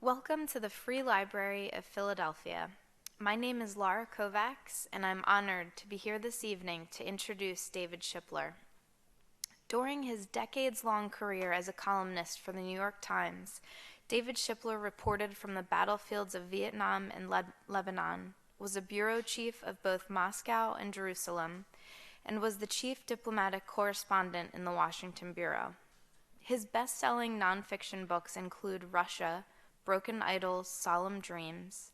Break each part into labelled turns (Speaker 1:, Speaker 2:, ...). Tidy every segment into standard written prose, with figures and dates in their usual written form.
Speaker 1: Welcome to the Free Library of Philadelphia. My name is Laura Kovacs, and I'm honored to be here this evening to introduce David Shipler. During his decades-long career as a columnist for the New York Times, David Shipler reported from the battlefields of Vietnam and Lebanon, was a bureau chief of both Moscow and Jerusalem, and was the chief diplomatic correspondent in the Washington Bureau. His best-selling nonfiction books include Russia, Broken Idols, Solemn Dreams,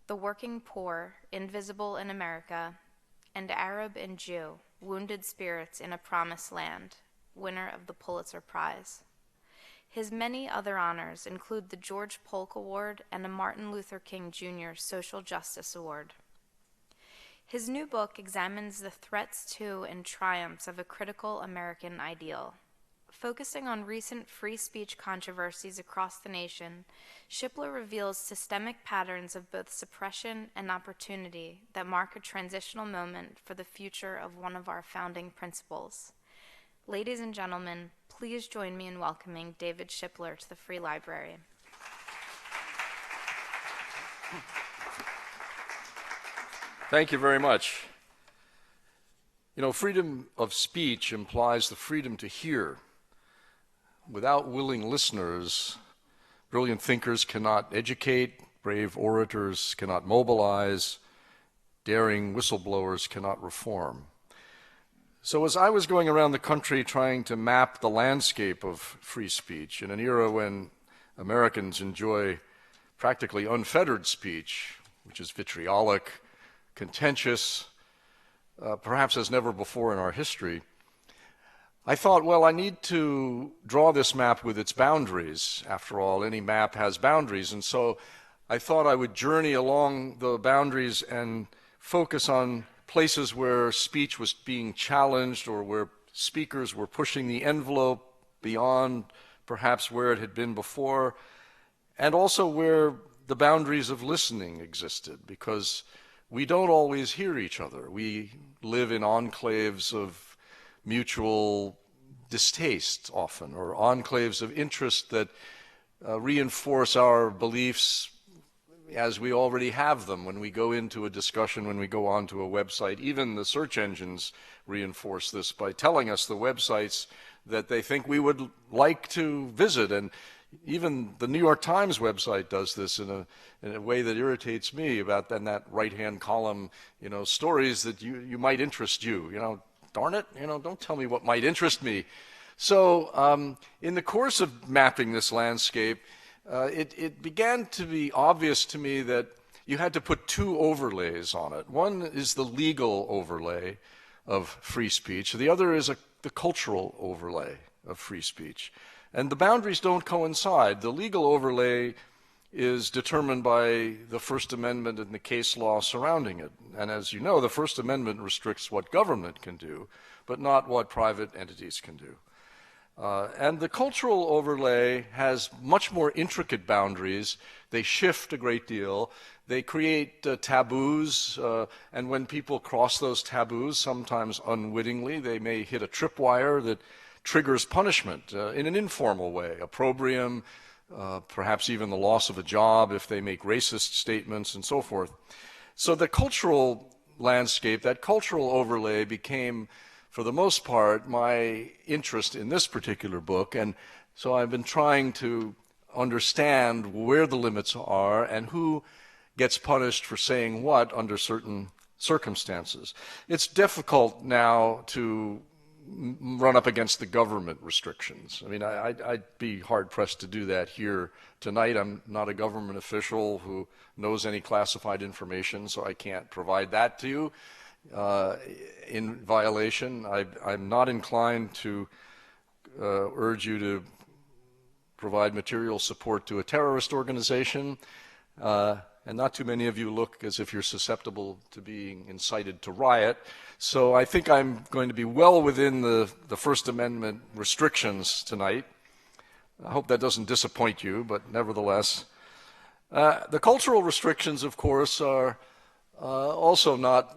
Speaker 1: The Working Poor, Invisible in America, and Arab and Jew, Wounded Spirits in a Promised Land, winner of the Pulitzer Prize. His many other honors include the George Polk Award and a Martin Luther King Jr. Social Justice Award. His new book examines the threats to and triumphs of a critical American ideal. Focusing on recent free speech controversies across the nation, Shipler reveals systemic patterns of both suppression and opportunity that mark a transitional moment for the future of one of our founding principles. Ladies and gentlemen, please join me in welcoming David Shipler to the Free Library.
Speaker 2: Thank you very much. You know, freedom of speech implies the freedom to hear. Without willing listeners, brilliant thinkers cannot educate, brave orators cannot mobilize, daring whistleblowers cannot reform. So as I was going around the country trying to map the landscape of free speech in an era when Americans enjoy practically unfettered speech, which is vitriolic, contentious, perhaps as never before in our history, I thought, well, I need to draw this map with its boundaries. After all, any map has boundaries. And so I thought I would journey along the boundaries and focus on places where speech was being challenged or where speakers were pushing the envelope beyond perhaps where it had been before, and also where the boundaries of listening existed, because we don't always hear each other. We live in enclaves of mutual distaste often, or enclaves of interest that reinforce our beliefs as we already have them when we go into a discussion, when we go onto a website. Even the search engines reinforce this by telling us the websites that they think we would like to visit. And even the New York Times website does this in a way that irritates me, about in that right-hand column, you know, stories that you might interest you, you know. Darn it, you know, don't tell me what might interest me. So in the course of mapping this landscape, it began to be obvious to me that you had to put two overlays on it. One is the legal overlay of free speech. The other is the cultural overlay of free speech. And the boundaries don't coincide. The legal overlay is determined by the First Amendment and the case law surrounding it. And as you know, the First Amendment restricts what government can do, but not what private entities can do. And the cultural overlay has much more intricate boundaries. They shift a great deal. They create taboos, and when people cross those taboos, sometimes unwittingly, they may hit a tripwire that triggers punishment in an informal way, opprobrium, perhaps even the loss of a job if they make racist statements and so forth. So the cultural landscape, that cultural overlay became, for the most part, my interest in this particular book. And so I've been trying to understand where the limits are and who gets punished for saying what under certain circumstances. It's difficult now to run up against the government restrictions. I mean, I'd be hard-pressed to do that here tonight. I'm not a government official who knows any classified information, so I can't provide that to you in violation. I'm not inclined to urge you to provide material support to a terrorist organization, and not too many of you look as if you're susceptible to being incited to riot. So I think I'm going to be well within the First Amendment restrictions tonight. I hope that doesn't disappoint you, but nevertheless. The cultural restrictions, of course, are also not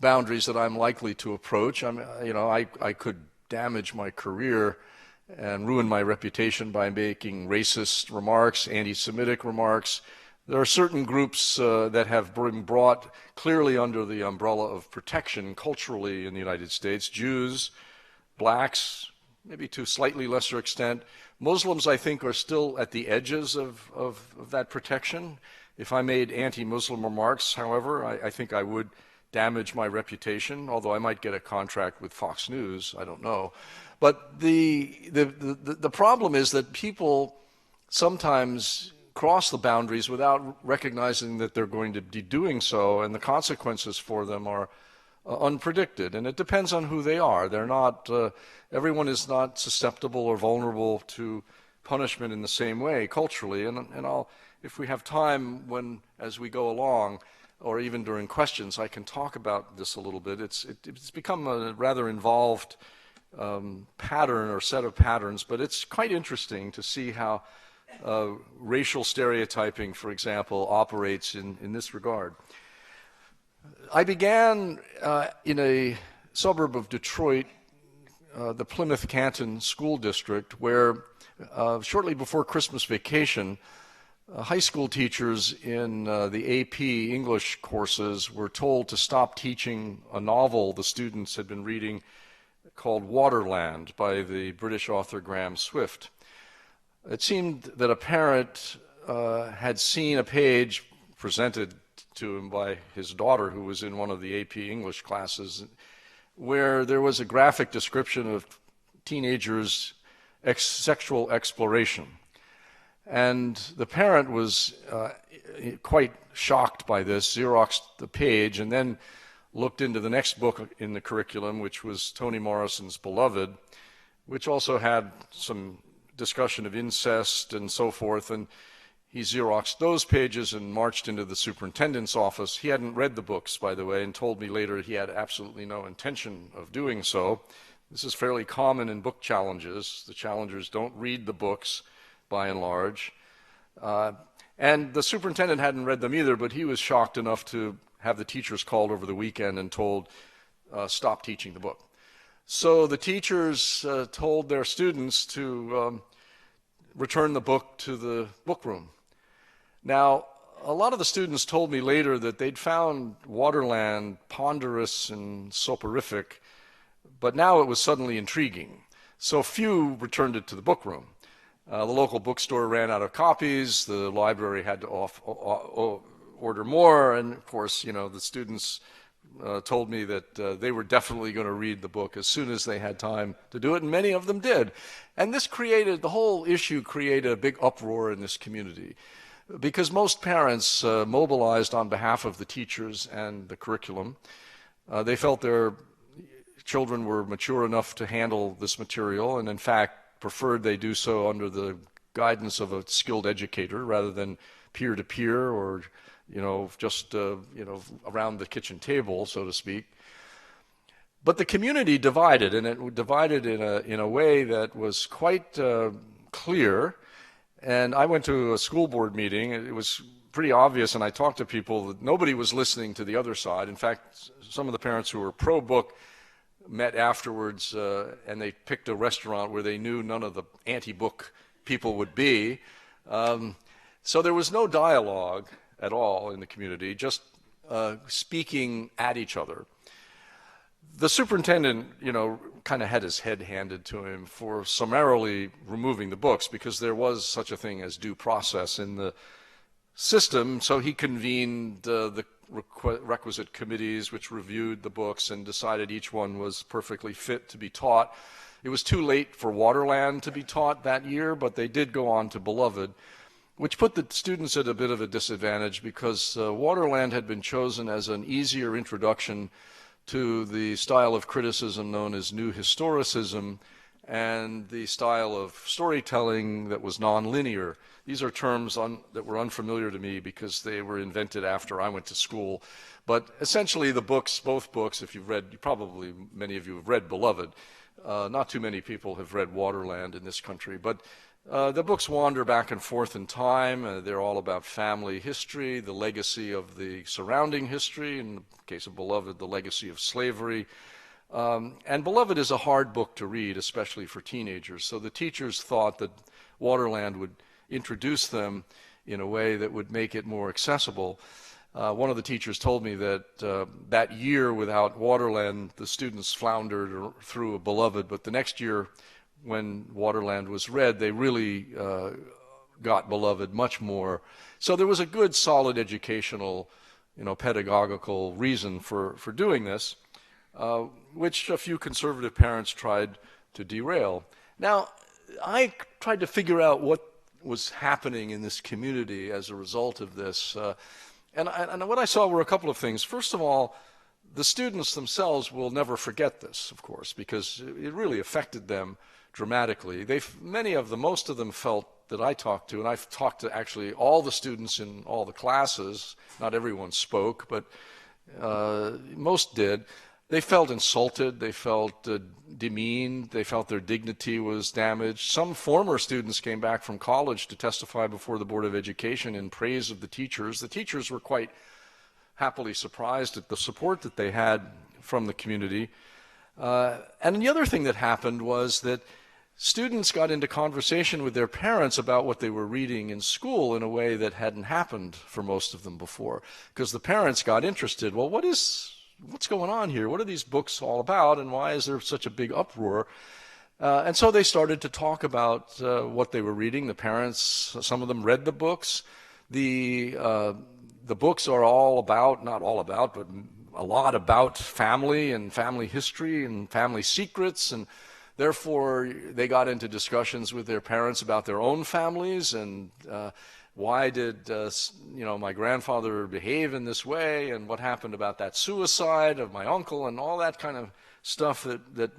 Speaker 2: boundaries that I'm likely to approach. I could damage my career and ruin my reputation by making racist remarks, anti-Semitic remarks. There are certain groups that have been brought clearly under the umbrella of protection culturally in the United States. Jews, blacks, maybe to a slightly lesser extent. Muslims, I think, are still at the edges of that protection. If I made anti-Muslim remarks, however, I think I would damage my reputation, although I might get a contract with Fox News, I don't know. But the problem is that people sometimes cross the boundaries without recognizing that they're going to be doing so, and the consequences for them are unpredicted. And it depends on who they are. They're not, everyone is not susceptible or vulnerable to punishment in the same way culturally. And I'll, if we have time as we go along, or even during questions, I can talk about this a little bit. It's become a rather involved pattern or set of patterns, but it's quite interesting to see how racial stereotyping, for example, operates in this regard. I began in a suburb of Detroit, the Plymouth Canton School District, where shortly before Christmas vacation, high school teachers in the AP English courses were told to stop teaching a novel the students had been reading called Waterland by the British author Graham Swift. It seemed that a parent had seen a page presented to him by his daughter, who was in one of the AP English classes, where there was a graphic description of teenagers' sexual exploration. And the parent was quite shocked by this, Xeroxed the page, and then looked into the next book in the curriculum, which was Toni Morrison's Beloved, which also had some discussion of incest and so forth. And he Xeroxed those pages and marched into the superintendent's office. He hadn't read the books, by the way, and told me later he had absolutely no intention of doing so. This is fairly common in book challenges. The challengers don't read the books, by and large. And the superintendent hadn't read them either, but he was shocked enough to have the teachers called over the weekend and told, stop teaching the book. So the teachers told their students to return the book to the book room. Now, a lot of the students told me later that they'd found Waterland ponderous and soporific, but now it was suddenly intriguing. So few returned it to the book room. The local bookstore ran out of copies. The library had to order more. And of course, you know, the students told me that they were definitely going to read the book as soon as they had time to do it. And many of them did. And this created, the whole issue created a big uproar in this community, because most parents mobilized on behalf of the teachers and the curriculum. They felt their children were mature enough to handle this material, and in fact, preferred they do so under the guidance of a skilled educator rather than peer-to-peer or, you know, just, you know, around the kitchen table, so to speak. But the community divided, and it divided in a way that was quite clear. And I went to a school board meeting. It was pretty obvious, and I talked to people, that nobody was listening to the other side. In fact, some of the parents who were pro-book met afterwards, and they picked a restaurant where they knew none of the anti-book people would be. So there was no dialogue at all in the community, just speaking at each other. The superintendent, you know, kind of had his head handed to him for summarily removing the books, because there was such a thing as due process in the system. So he convened the requisite committees which reviewed the books and decided each one was perfectly fit to be taught. It was too late for Waterland to be taught that year, but they did go on to Beloved, which put the students at a bit of a disadvantage, because Waterland had been chosen as an easier introduction to the style of criticism known as New Historicism and the style of storytelling that was nonlinear. These are terms that were unfamiliar to me because they were invented after I went to school. But essentially the books, both books, if you've read, probably many of you have read Beloved. Not too many people have read Waterland in this country. But the books wander back and forth in time. They're all about family history, the legacy of the surrounding history, in the case of Beloved, the legacy of slavery, And Beloved is a hard book to read, especially for teenagers. So the teachers thought that Waterland would introduce them in a way that would make it more accessible. One of the teachers told me that that year without Waterland, the students floundered through a Beloved, but the next year when Waterland was read, they really got Beloved much more. So there was a good, solid educational, pedagogical reason for doing this, which a few conservative parents tried to derail. Now, I tried to figure out what was happening in this community as a result of this. And what I saw were a couple of things. First of all, the students themselves will never forget this, of course, because it really affected them dramatically. Most of them felt that I talked to, and I've talked to actually all the students in all the classes. Not everyone spoke, but most did. They felt insulted, they felt demeaned, they felt their dignity was damaged. Some former students came back from college to testify before the Board of Education in praise of the teachers. The teachers were quite happily surprised at the support that they had from the community. And the other thing that happened was that students got into conversation with their parents about what they were reading in school in a way that hadn't happened for most of them before, because the parents got interested. Well, what's going on here? What are these books all about, and why is there such a big uproar? And so they started to talk about what they were reading. The parents, some of them read the books. The books are all about, not all about, but a lot about family and family history and family secrets, and therefore they got into discussions with their parents about their own families and why did my grandfather behave in this way, and what happened about that suicide of my uncle, and all that kind of stuff that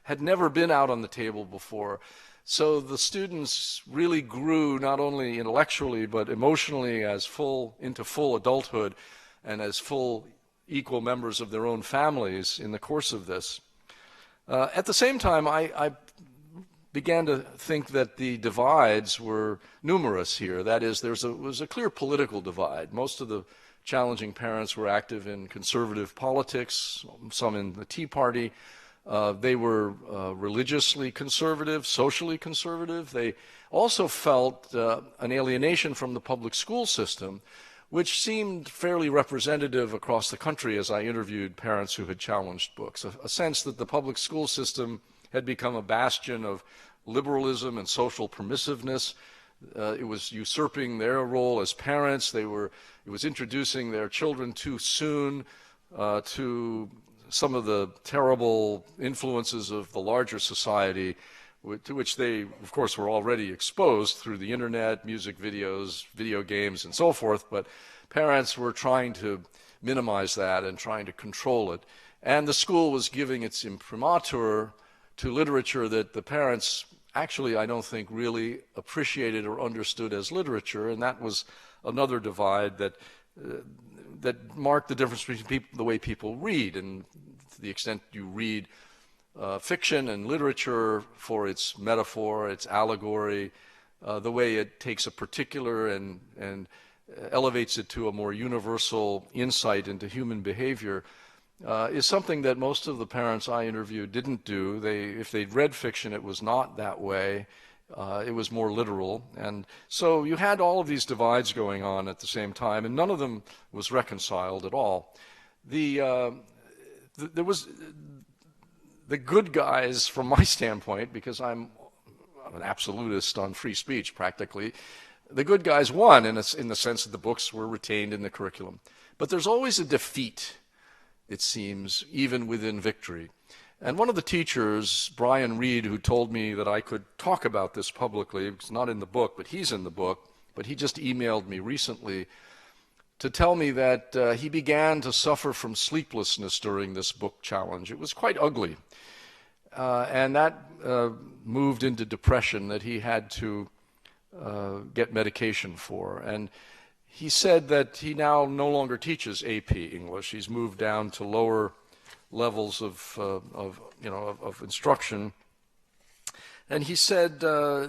Speaker 2: had never been out on the table before. So the students really grew not only intellectually but emotionally into full adulthood and as full equal members of their own families in the course of this. At the same time, I began to think that the divides were numerous here. That is, there was a clear political divide. Most of the challenging parents were active in conservative politics, some in the Tea Party. They were religiously conservative, socially conservative. They also felt an alienation from the public school system, which seemed fairly representative across the country as I interviewed parents who had challenged books. A sense that the public school system had become a bastion of liberalism and social permissiveness. It was usurping their role as parents. It was introducing their children too soon to some of the terrible influences of the larger society, to which they, of course, were already exposed through the internet, music videos, video games, and so forth. But parents were trying to minimize that and trying to control it. And the school was giving its imprimatur to literature that the parents actually, I don't think, really appreciated or understood as literature, and that was another divide that marked the difference between the way people read, and to the extent you read fiction and literature for its metaphor, its allegory, the way it takes a particular and elevates it to a more universal insight into human behavior, is something that most of the parents I interviewed didn't do. If they'd read fiction, it was not that way. It was more literal. And so you had all of these divides going on at the same time, and none of them was reconciled at all. There was the good guys, from my standpoint, because I'm an absolutist on free speech practically, the good guys won in the sense that the books were retained in the curriculum. But there's always a defeat, it seems, even within victory. And one of the teachers, Brian Reed, who told me that I could talk about this publicly, it's not in the book, but he's in the book, but he just emailed me recently to tell me that he began to suffer from sleeplessness during this book challenge. It was quite ugly. And that moved into depression that he had to get medication for. And he said that he now no longer teaches AP English. He's moved down to lower levels of instruction. And he said I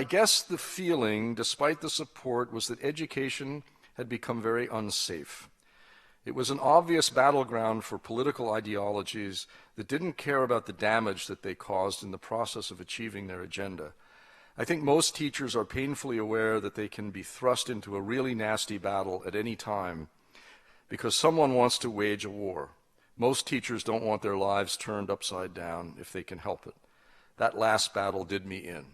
Speaker 2: guess the feeling, despite the support, was that education had become very unsafe. It was an obvious battleground for political ideologies that didn't care about the damage that they caused in the process of achieving their agenda. I think most teachers are painfully aware that they can be thrust into a really nasty battle at any time because someone wants to wage a war. Most teachers don't want their lives turned upside down if they can help it. That last battle did me in.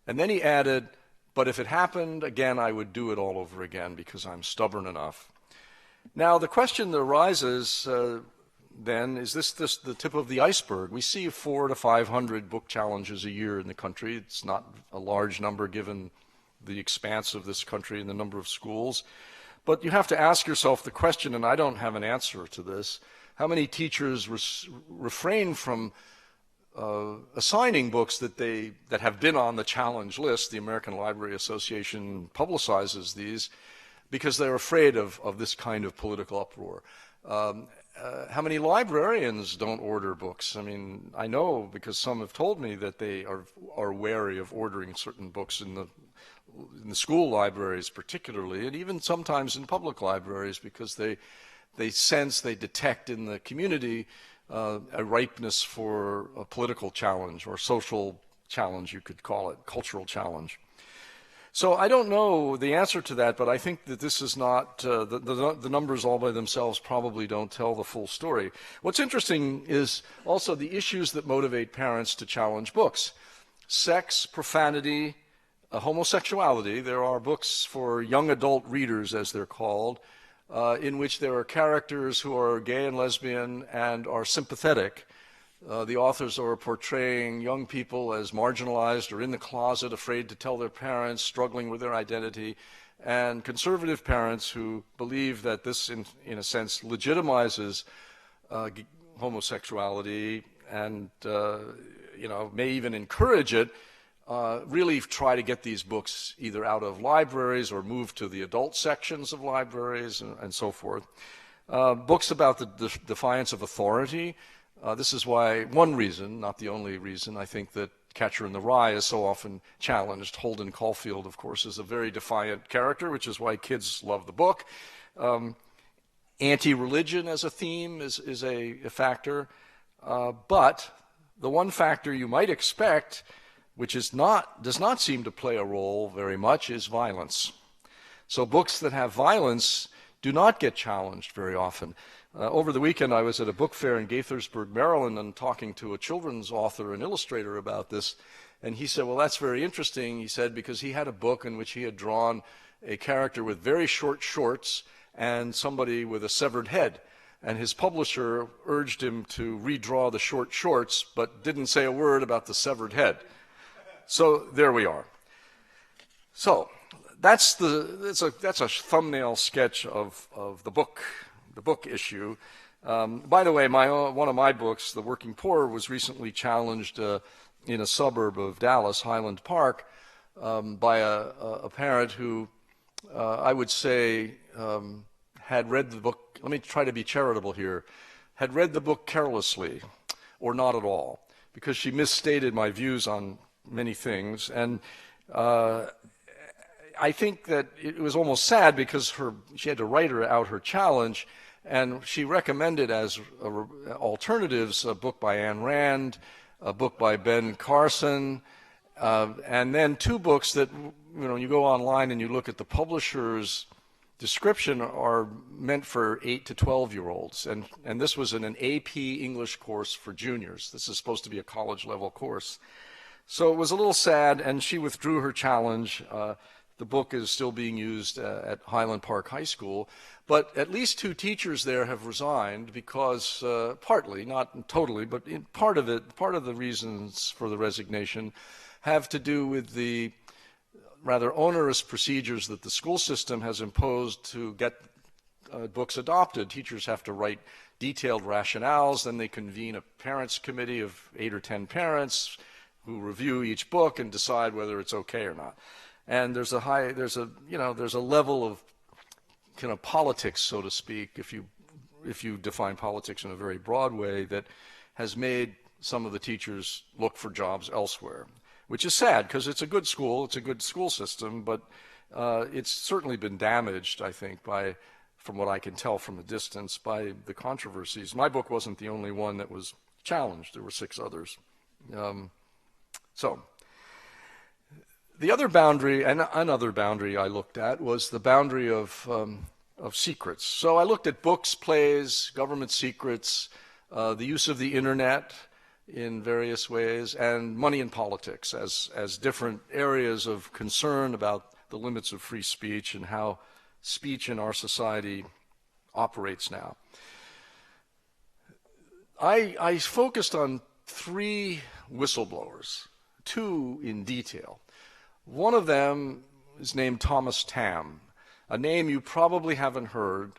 Speaker 2: And then he added, but if it happened again, I would do it all over again because I'm stubborn enough. Now, the question that arises then, is this the tip of the iceberg? We see 400 to 500 book challenges a year in the country. It's not a large number given the expanse of this country and the number of schools. But you have to ask yourself the question, and I don't have an answer to this, how many teachers refrain from assigning books that have been on the challenge list? The American Library Association publicizes these because they're afraid of this kind of political uproar. How many librarians don't order books? I mean, I know because some have told me that they are wary of ordering certain books in the school libraries particularly, and even sometimes in public libraries because they sense, they detect in the community a ripeness for a political challenge or social challenge, you could call it, cultural challenge. So I don't know the answer to that, but I think that this is not, the numbers all by themselves probably don't tell the full story. What's interesting is also the issues that motivate parents to challenge books. Sex, profanity, homosexuality. There are books for young adult readers, as they're called, in which there are characters who are gay and lesbian and are sympathetic. The authors are portraying young people as marginalized or in the closet, afraid to tell their parents, struggling with their identity, and conservative parents who believe that this, in a sense, legitimizes homosexuality and may even encourage it, really try to get these books either out of libraries or moved to the adult sections of libraries and so forth. Books about the defiance of authority. This is why, one reason, not the only reason, I think that Catcher in the Rye is so often challenged. Holden Caulfield, of course, is a very defiant character, which is why kids love the book. Anti-religion as a theme is a factor. But the one factor you might expect, which does not seem to play a role very much, is violence. So books that have violence do not get challenged very often. Over the weekend, I was at a book fair in Gaithersburg, Maryland, and talking to a children's author and illustrator about this. And he said, well, that's very interesting, he said, because he had a book in which he had drawn a character with very short shorts and somebody with a severed head. And his publisher urged him to redraw the short shorts, but didn't say a word about the severed head. So there we are. So that's a thumbnail sketch of the book issue. By the way, one of my books, The Working Poor, was recently challenged in a suburb of Dallas, Highland Park, by a parent who I would say had read the book, let me try to be charitable here, had read the book carelessly or not at all, because she misstated my views on many things. And I think that it was almost sad because she had to write out her challenge, and she recommended as alternatives a book by Ayn Rand, a book by Ben Carson, and then two books that, you go online and you look at the publisher's description, are meant for 8 to 12-year-olds. And this was in an AP English course for juniors. This is supposed to be a college-level course. So it was a little sad, and she withdrew her challenge. The book is still being used at Highland Park High School, but at least two teachers there have resigned because, partly, not totally, but part of the reasons for the resignation have to do with the rather onerous procedures that the school system has imposed to get books adopted. Teachers have to write detailed rationales, then they convene a parents' committee of 8 or 10 parents who review each book and decide whether it's okay or not. And there's a level of kind of politics, so to speak, if you define politics in a very broad way, that has made some of the teachers look for jobs elsewhere, which is sad because it's a good school system, but it's certainly been damaged, I think, by from what I can tell from a distance, by the controversies. My book wasn't the only one that was challenged. There were 6 others. So the other boundary, and another boundary I looked at, was the boundary of secrets. So I looked at books, plays, government secrets, the use of the internet in various ways, and money and politics as different areas of concern about the limits of free speech and how speech in our society operates now. I focused on 3 whistleblowers, 2 in detail. One of them is named Thomas Tamm, a name you probably haven't heard,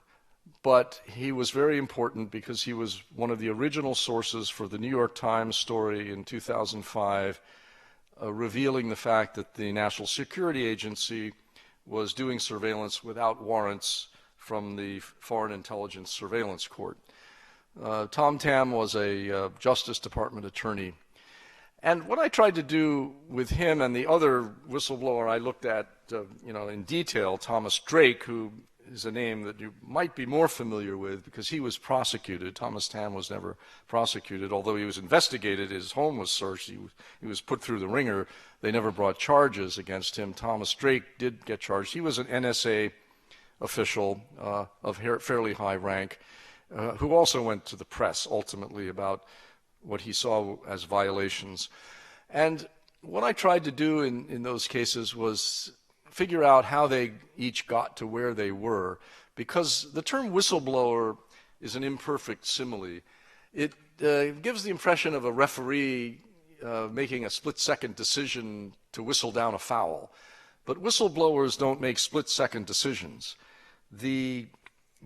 Speaker 2: but he was very important because he was one of the original sources for the New York Times story in 2005, revealing the fact that the National Security Agency was doing surveillance without warrants from the Foreign Intelligence Surveillance Court. Tom Tamm was a Justice Department attorney. And what I tried to do with him and the other whistleblower I looked at in detail, Thomas Drake, who is a name that you might be more familiar with because he was prosecuted. Thomas Tamm was never prosecuted, although he was investigated. His home was searched. He was put through the ringer. They never brought charges against him. Thomas Drake did get charged. He was an NSA official of fairly high rank who also went to the press ultimately about what he saw as violations. And what I tried to do in those cases was figure out how they each got to where they were, because the term whistleblower is an imperfect simile. It gives the impression of a referee making a split-second decision to whistle down a foul. But whistleblowers don't make split-second decisions. The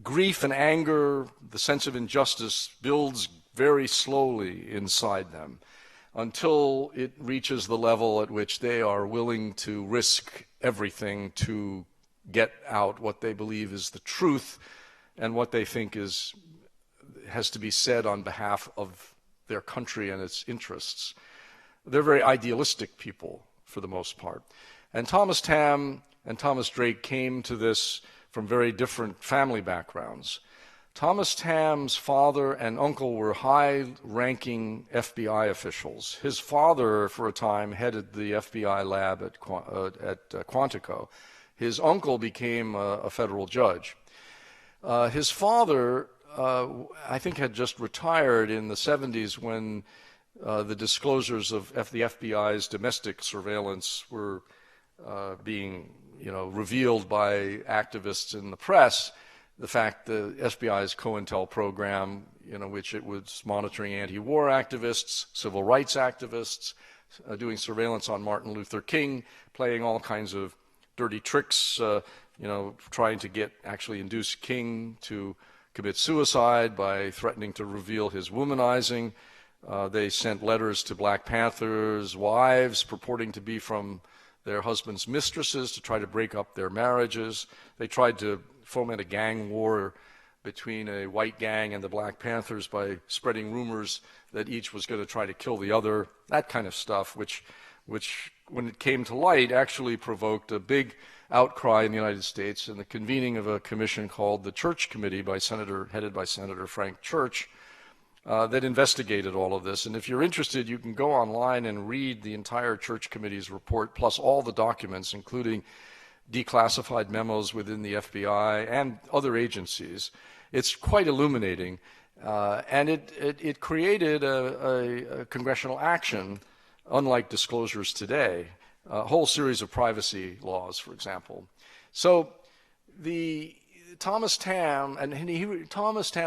Speaker 2: grief and anger, the sense of injustice builds very slowly inside them until it reaches the level at which they are willing to risk everything to get out what they believe is the truth and what they think has to be said on behalf of their country and its interests. They're very idealistic people for the most part. And Thomas Tamm and Thomas Drake came to this from very different family backgrounds. Thomas Tamm's father and uncle were high-ranking FBI officials. His father, for a time, headed the FBI lab at Quantico. His uncle became a federal judge. His father, I think, had just retired in the 70s when the disclosures of the FBI's domestic surveillance were being, revealed by activists in the press. The fact the FBI's COINTEL program, which it was monitoring anti-war activists, civil rights activists, doing surveillance on Martin Luther King, playing all kinds of dirty tricks, trying to induce King to commit suicide by threatening to reveal his womanizing. They sent letters to Black Panthers' wives purporting to be from their husbands' mistresses to try to break up their marriages. They tried to foment a gang war between a white gang and the Black Panthers by spreading rumors that each was going to try to kill the other, that kind of stuff, which when it came to light, actually provoked a big outcry in the United States and the convening of a commission called the Church Committee headed by Senator Frank Church, that investigated all of this. And if you're interested, you can go online and read the entire Church Committee's report, plus all the documents, including declassified memos within the FBI and other agencies. It's quite illuminating, and it created a congressional action, unlike disclosures today, a whole series of privacy laws, for example. So Thomas Tamm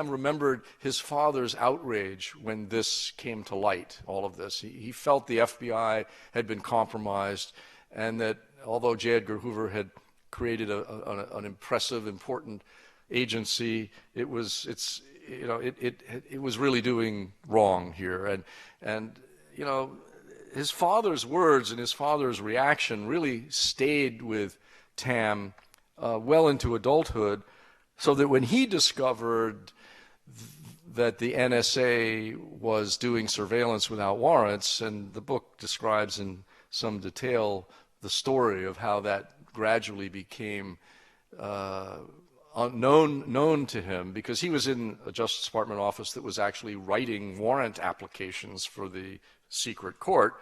Speaker 2: remembered his father's outrage when this came to light, all of this. He felt the FBI had been compromised, and that although J. Edgar Hoover had created an impressive, important agency, it was really doing wrong here. And his father's words and his father's reaction really stayed with Tamm well into adulthood, so that when he discovered that the NSA was doing surveillance without warrants, and the book describes in some detail the story of how that gradually became known to him because he was in a Justice Department office that was actually writing warrant applications for the secret court.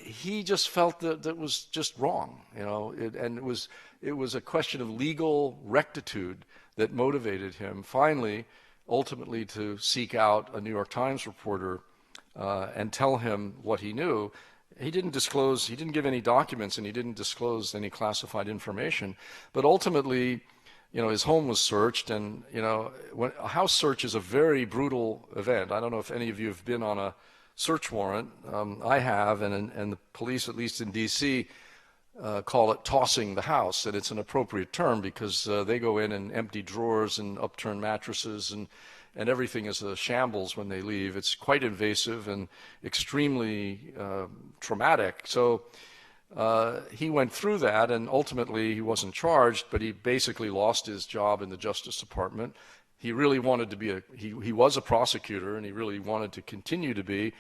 Speaker 2: He just felt that that was just wrong, and it was a question of legal rectitude that motivated him finally, ultimately, to seek out a New York Times reporter and tell him what he knew. He didn't disclose, he didn't give any documents, and he didn't disclose any classified information. But ultimately, his home was searched, and a house search is a very brutal event. I don't know if any of you have been on a search warrant. I have, and the police, at least in D.C., call it tossing the house, and it's an appropriate term because they go in and empty drawers and upturn mattresses, and everything is a shambles when they leave. It's quite invasive and extremely traumatic. So he went through that, and ultimately he wasn't charged, but he basically lost his job in the Justice Department. He really wanted to be he was a prosecutor, and he really wanted to continue to be.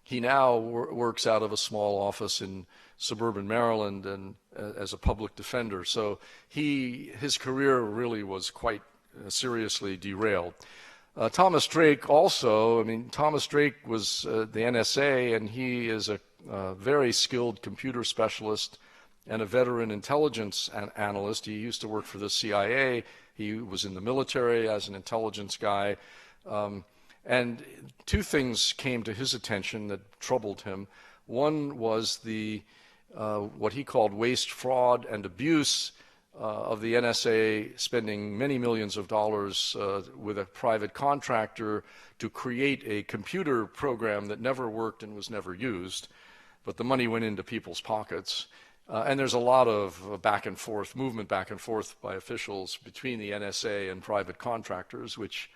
Speaker 2: He now works out of a small office in suburban Maryland and as a public defender. So his career really was quite seriously derailed. Thomas Drake also, Thomas Drake was the NSA, and he is a very skilled computer specialist and a veteran intelligence analyst. He used to work for the CIA. He was in the military as an intelligence guy. And two things came to his attention that troubled him. One was what he called waste, fraud, and abuse of the NSA spending many millions of dollars with a private contractor to create a computer program that never worked and was never used, but the money went into people's pockets. And there's a lot of movement back and forth by officials between the NSA and private contractors, which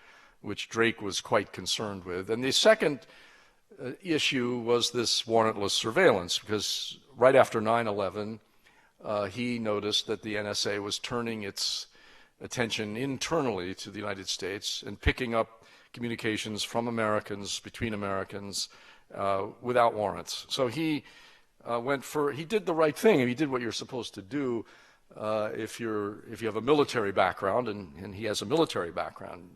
Speaker 2: Drake was quite concerned with. And the second issue was this warrantless surveillance, because right after 9/11, he noticed that the NSA was turning its attention internally to the United States and picking up communications from Americans, between Americans, without warrants. So he did the right thing, and he did what you're supposed to do if you have a military background, and he has a military background.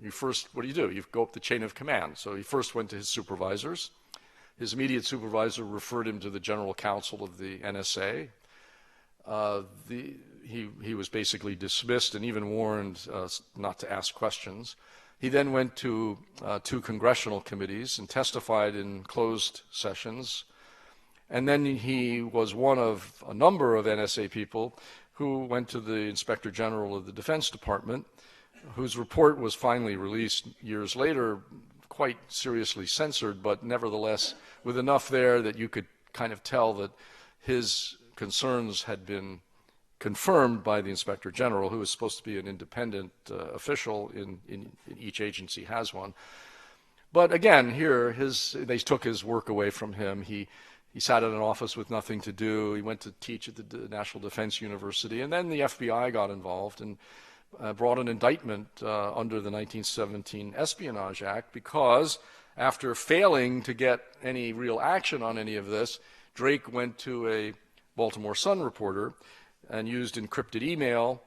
Speaker 2: What do? You go up the chain of command. So he first went to his supervisors. His immediate supervisor referred him to the general counsel of the NSA. He was basically dismissed and even warned not to ask questions. He then went to two congressional committees and testified in closed sessions. And then he was one of a number of NSA people who went to the Inspector General of the Defense Department, whose report was finally released years later, quite seriously censored, but nevertheless with enough there that you could kind of tell that his concerns had been confirmed by the Inspector General, who is supposed to be an independent official in each agency has one. But again, here they took his work away from him. He sat in an office with nothing to do. He went to teach at the National Defense University, and then the FBI got involved and brought an indictment under the 1917 Espionage Act, because after failing to get any real action on any of this, Drake went to a Baltimore Sun reporter and used encrypted email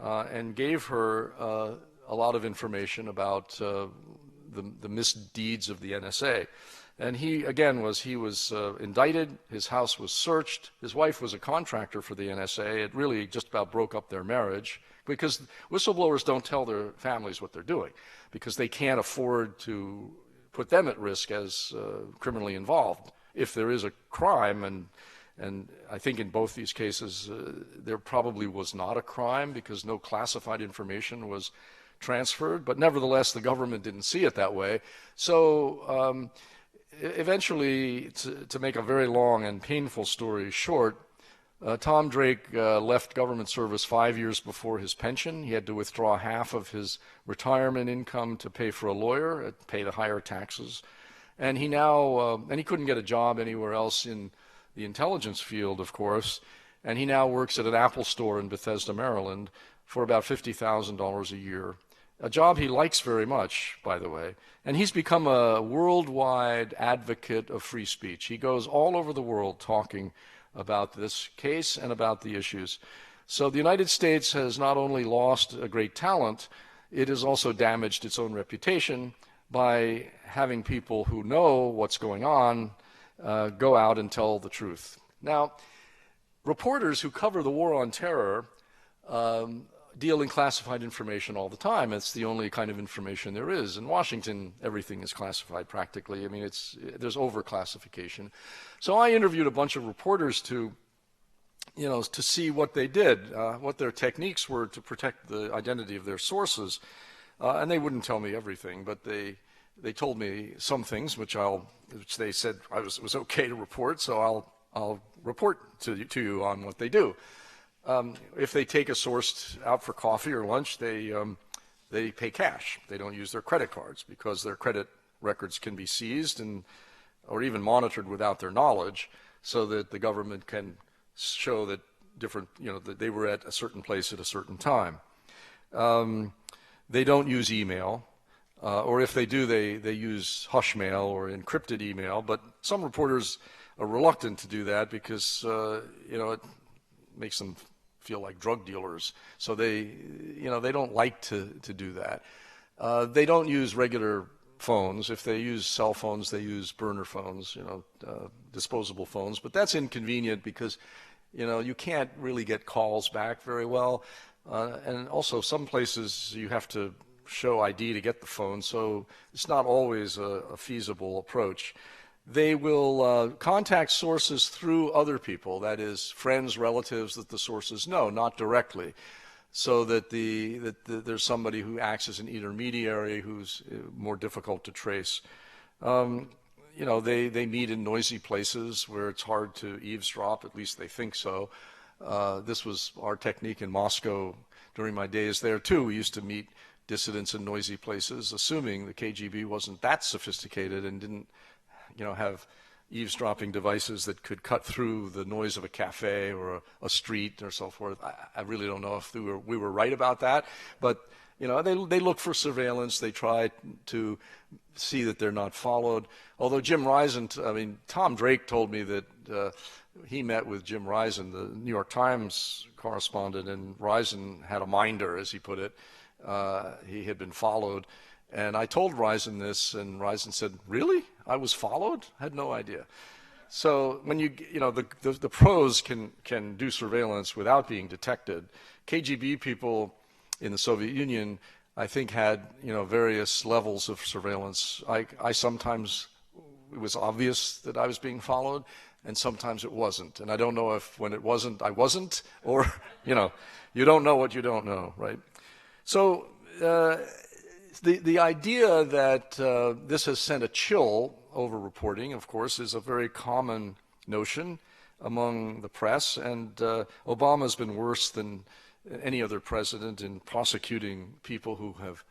Speaker 2: and gave her a lot of information about the misdeeds of the NSA. And he was indicted. His house was searched. His wife was a contractor for the NSA. It really just about broke up their marriage, because whistleblowers don't tell their families what they're doing, because they can't afford to put them at risk as criminally involved if there is a crime. And I think in both these cases there probably was not a crime, because no classified information was transferred. But nevertheless, the government didn't see it that way. So eventually, to make a very long and painful story short, Tom Drake left government service 5 years before his pension. He had to withdraw half of his retirement income to pay for a lawyer, pay the higher taxes. And he couldn't get a job anywhere else in the intelligence field, of course. And he now works at an Apple store in Bethesda, Maryland, for about $50,000 a year. A job he likes very much, by the way. And he's become a worldwide advocate of free speech. He goes all over the world talking about this case and about the issues. So the United States has not only lost a great talent, it has also damaged its own reputation by having people who know what's going on go out and tell the truth. Now, reporters who cover the war on terror deal in classified information all the time. It's the only kind of information there is. In Washington, everything is classified practically. I mean, there's overclassification. So I interviewed a bunch of reporters to see what they did, what their techniques were to protect the identity of their sources. And they wouldn't tell me everything, but they told me some things which they said it was okay to report, so I'll report to you on what they do. If they take a source out for coffee or lunch, they pay cash. They don't use their credit cards because their credit records can be seized or even monitored without their knowledge, so that the government can show that that they were at a certain place at a certain time. They don't use email, or if they do, they use hush mail or encrypted email. But some reporters are reluctant to do that because it makes them feel like drug dealers. So they don't like to do that. They don't use regular phones. If they use cell phones, they use burner phones, disposable phones. But that's inconvenient because you can't really get calls back very well. And also some places you have to show ID to get the phone, so it's not always a feasible approach. They will contact sources through other people, that is, friends, relatives that the sources know, not directly, so that there's somebody who acts as an intermediary who's more difficult to trace. They meet in noisy places where it's hard to eavesdrop, at least they think so. This was our technique in Moscow during my days there, too. We used to meet dissidents in noisy places, assuming the KGB wasn't that sophisticated and didn't have eavesdropping devices that could cut through the noise of a cafe or a street or so forth. I really don't know if we were right about that, but they look for surveillance. They try to see that they're not followed. Although Tom Drake told me that he met with Jim Risen, the New York Times correspondent, and Risen had a minder, as he put it. He had been followed. And I told Risen this, and Risen said, "Really? I was followed? I had no idea." So when the pros can do surveillance without being detected. KGB people in the Soviet Union, I think, had various levels of surveillance. I sometimes, it was obvious that I was being followed, and sometimes it wasn't. And I don't know if when it wasn't, I wasn't, or you don't know what you don't know, right? So the idea that this has sent a chill over reporting, of course, is a very common notion among the press, and Obama's been worse than any other president in prosecuting people who have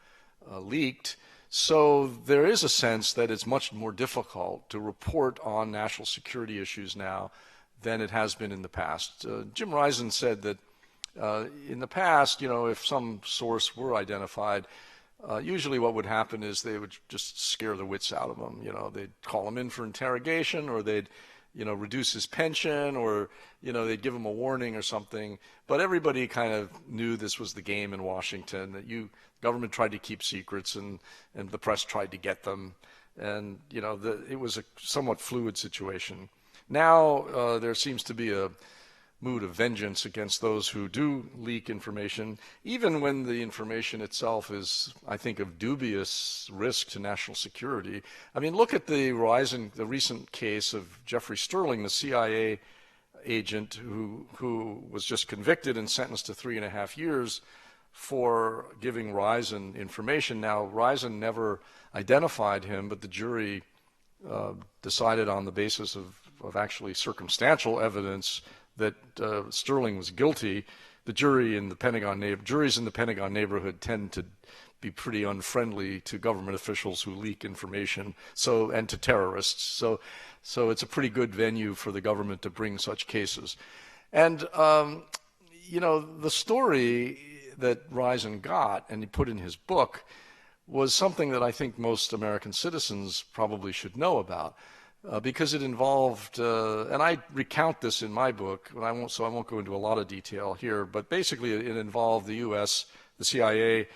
Speaker 2: leaked. So there is a sense that it's much more difficult to report on national security issues now than it has been in the past. Jim Risen said that in the past, if some source were identified, usually what would happen is they would just scare the wits out of him. They'd call him in for interrogation, or they'd reduce his pension, or they'd give him a warning or something. But everybody kind of knew this was the game in Washington, that government tried to keep secrets and the press tried to get them, and it was a somewhat fluid situation. Now there seems to be a mood of vengeance against those who do leak information, even when the information itself is, I think, of dubious risk to national security. I mean, look at the recent case of Jeffrey Sterling, the CIA agent who was just convicted and sentenced to 3.5 years for giving Risen information. Now, Risen never identified him, but the jury decided on the basis of actually circumstantial evidence that Sterling was guilty. The juries in the Pentagon neighborhood tend to be pretty unfriendly to government officials who leak information, and to terrorists. So it's a pretty good venue for the government to bring such cases. And the story that Risen got and he put in his book was something that I think most American citizens probably should know about. because it involved, and I recount this in my book, and I won't go into a lot of detail here, but basically it involved the U.S., the CIA,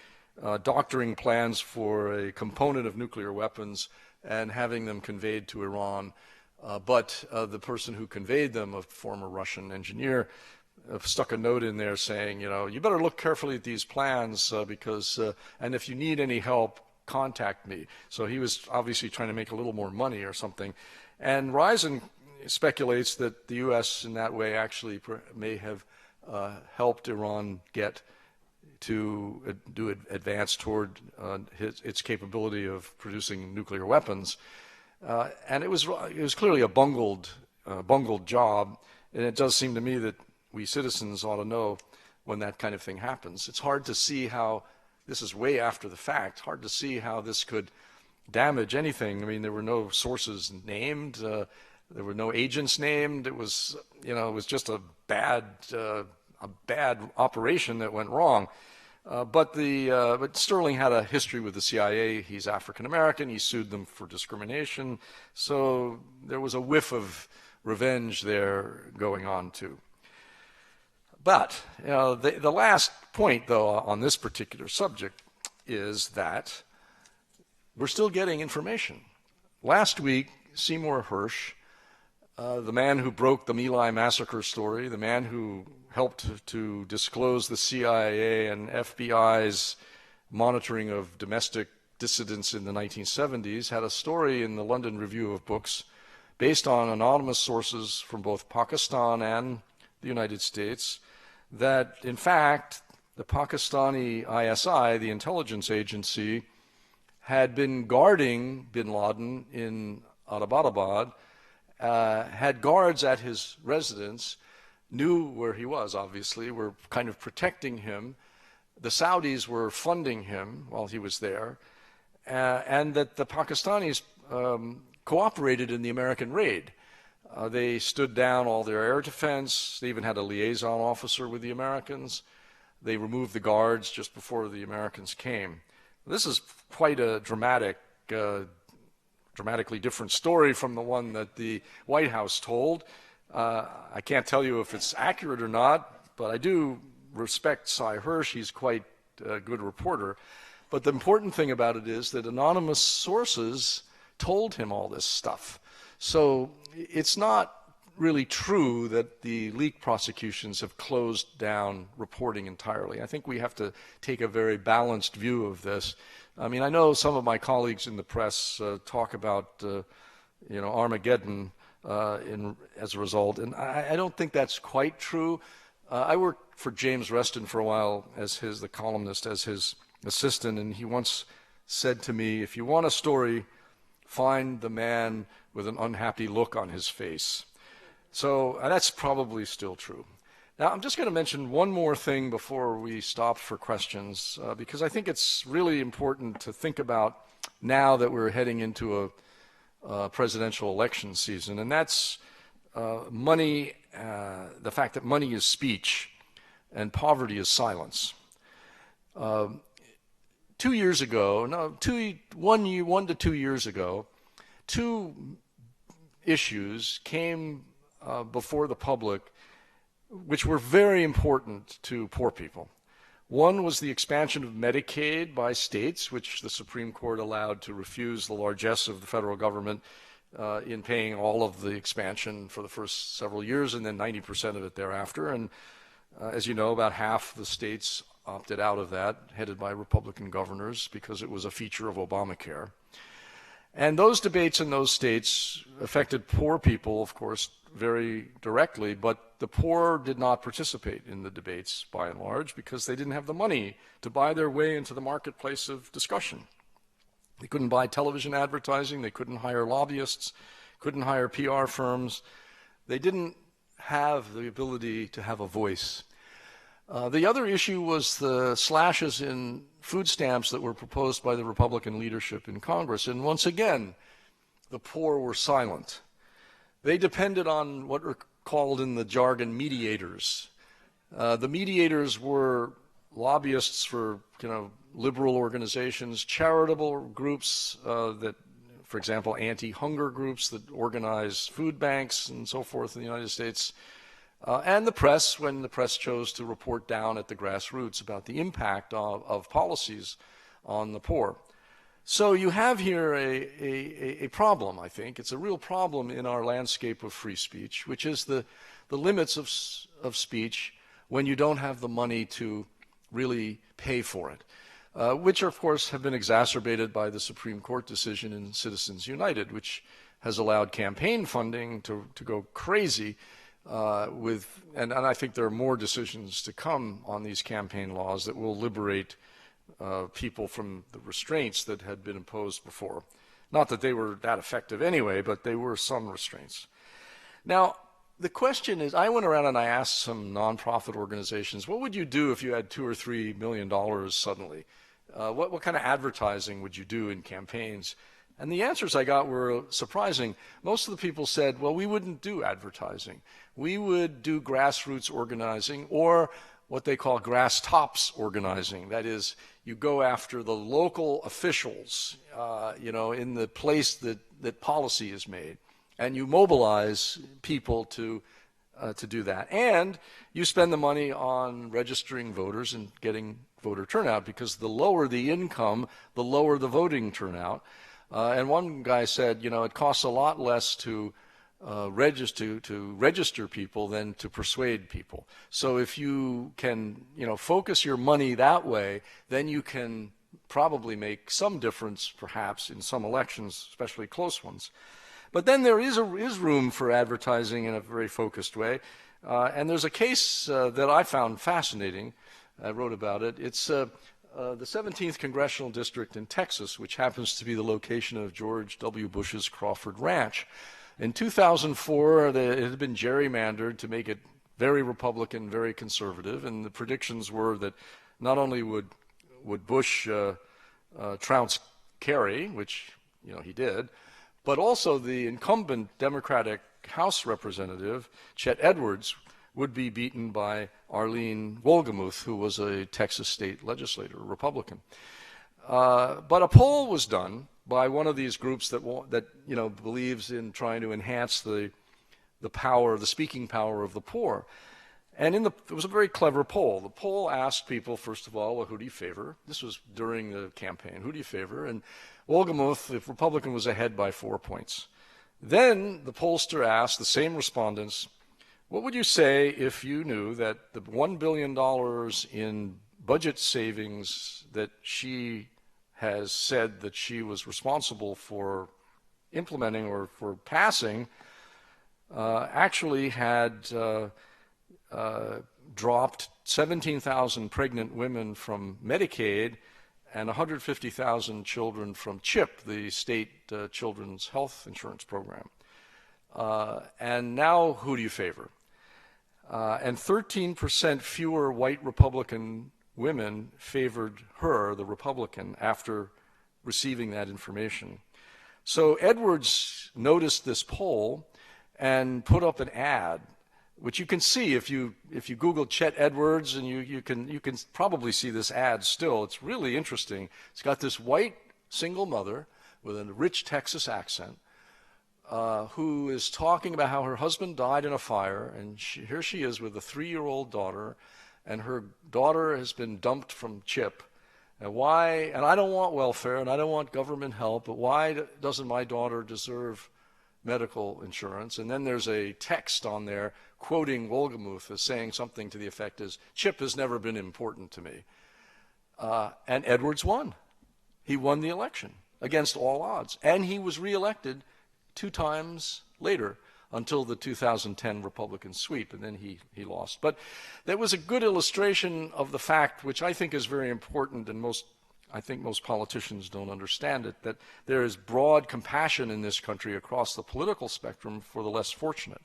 Speaker 2: doctoring plans for a component of nuclear weapons and having them conveyed to Iran. But the person who conveyed them, a former Russian engineer, stuck a note in there saying, you better look carefully at these plans because, and if you need any help, contact me. So he was obviously trying to make a little more money or something. And Risen speculates that the U.S. in that way actually may have helped Iran get to advance toward its capability of producing nuclear weapons. And it was clearly a bungled job, and it does seem to me that we citizens ought to know when that kind of thing happens. It's hard to see how, this is way after the fact, hard to see how this could damage anything. I mean, there were no sources named, there were no agents named. It was, it was just a bad operation that went wrong. But Sterling had a history with the CIA. He's African American. He sued them for discrimination. So there was a whiff of revenge there going on too. But the last point, though, on this particular subject is that we're still getting information. Last week, Seymour Hersh, the man who broke the My Lai massacre story, the man who helped to disclose the CIA and FBI's monitoring of domestic dissidents in the 1970s, had a story in the London Review of Books based on anonymous sources from both Pakistan and the United States that, in fact, the Pakistani ISI, the intelligence agency, had been guarding bin Laden in Abbottabad, had guards at his residence, knew where he was, obviously, were kind of protecting him. The Saudis were funding him while he was there, and that the Pakistanis cooperated in the American raid. They stood down all their air defense. They even had a liaison officer with the Americans. They removed the guards just before the Americans came. This is quite a dramatically different story from the one that the White House told. I can't tell you if it's accurate or not, but I do respect Cy Hersh. He's quite a good reporter. But the important thing about it is that anonymous sources told him all this stuff. So it's not really true that the leak prosecutions have closed down reporting entirely. I think we have to take a very balanced view of this. I mean, I know some of my colleagues in the press talk about, Armageddon as a result, and I don't think that's quite true. I worked for James Reston for a while as the columnist, as his assistant, and he once said to me, if you want a story, find the man with an unhappy look on his face. So that's probably still true. Now, I'm just going to mention one more thing before we stop for questions, because I think it's really important to think about now that we're heading into a presidential election season, and that's money, the fact that money is speech and poverty is silence. 2 years ago, 1 to 2 years ago, two issues came before the public which were very important to poor people. One was the expansion of Medicaid by states, which the Supreme Court allowed to refuse the largesse of the federal government in paying all of the expansion for the first several years and then 90% of it thereafter. And as you know, about half the states opted out of that, headed by Republican governors, because it was a feature of Obamacare. And those debates in those states affected poor people, of course, very directly, but the poor did not participate in the debates by and large because they didn't have the money to buy their way into the marketplace of discussion. They couldn't buy television advertising, they couldn't hire lobbyists, couldn't hire PR firms. They didn't have the ability to have a voice. The other issue was the slashes in food stamps that were proposed by the Republican leadership in Congress. And once again, the poor were silent. They depended on what are called in the jargon mediators. The mediators were lobbyists for liberal organizations, charitable groups that for example, anti-hunger groups that organize food banks and so forth in the United States, and the press, when the press chose to report down at the grassroots about the impact of policies on the poor. So you have here a problem, I think. It's a real problem in our landscape of free speech, which is the limits of speech when you don't have the money to really pay for it, which, of course, have been exacerbated by the Supreme Court decision in Citizens United, which has allowed campaign funding to go crazy and I think there are more decisions to come on these campaign laws that will liberate people from the restraints that had been imposed before. Not that they were that effective anyway, but they were some restraints. Now, the question is, I went around and I asked some nonprofit organizations, what would you do if you had $2 or $3 million suddenly? What kind of advertising would you do in campaigns? And the answers I got were surprising. Most of the people said, well, we wouldn't do advertising. We would do grassroots organizing, or what they call grass tops organizing. That is, you go after the local officials, in the place that policy is made, and you mobilize people to do that. And you spend the money on registering voters and getting voter turnout, because the lower the income, the lower the voting turnout. And one guy said, it costs a lot less to register people than to persuade people. So if you can, focus your money that way, then you can probably make some difference, perhaps, in some elections, especially close ones. But then there is room for advertising in a very focused way. And there's a case that I found fascinating. I wrote about it. It's the 17th Congressional District in Texas, which happens to be the location of George W. Bush's Crawford Ranch. In 2004, it had been gerrymandered to make it very Republican, very conservative, and the predictions were that not only would Bush trounce Kerry, which he did, but also the incumbent Democratic House representative, Chet Edwards, would be beaten by Arlene Wolgemuth, who was a Texas state legislator, a Republican. But a poll was done by one of these groups that believes in trying to enhance the power, the speaking power of the poor. And it was a very clever poll. The poll asked people, first of all, well, who do you favor? This was during the campaign. Who do you favor? And Wolgemuth, the Republican, was ahead by 4 points. Then the pollster asked the same respondents, what would you say if you knew that the $1 billion in budget savings that she has said that she was responsible for implementing or for passing actually had dropped 17,000 pregnant women from Medicaid and 150,000 children from CHIP, the state children's health insurance program. And now who do you favor? And 13% fewer white Republican women favored her, the Republican, after receiving that information. So Edwards noticed this poll and put up an ad, which you can see if you Google Chet Edwards, and you can probably see this ad still. It's really interesting. It's got this white single mother with a rich Texas accent who is talking about how her husband died in a fire, and here she is with a 3-year-old daughter, and her daughter has been dumped from CHIP. And I don't want welfare, and I don't want government help, but why doesn't my daughter deserve medical insurance? And then there's a text on there quoting Wolgemuth as saying something to the effect as, CHIP has never been important to me. And Edwards won. He won the election against all odds. And he was reelected 2 times later until the 2010 Republican sweep, and then he lost. But that was a good illustration of the fact, which I think is very important, and I think most politicians don't understand it, that there is broad compassion in this country across the political spectrum for the less fortunate.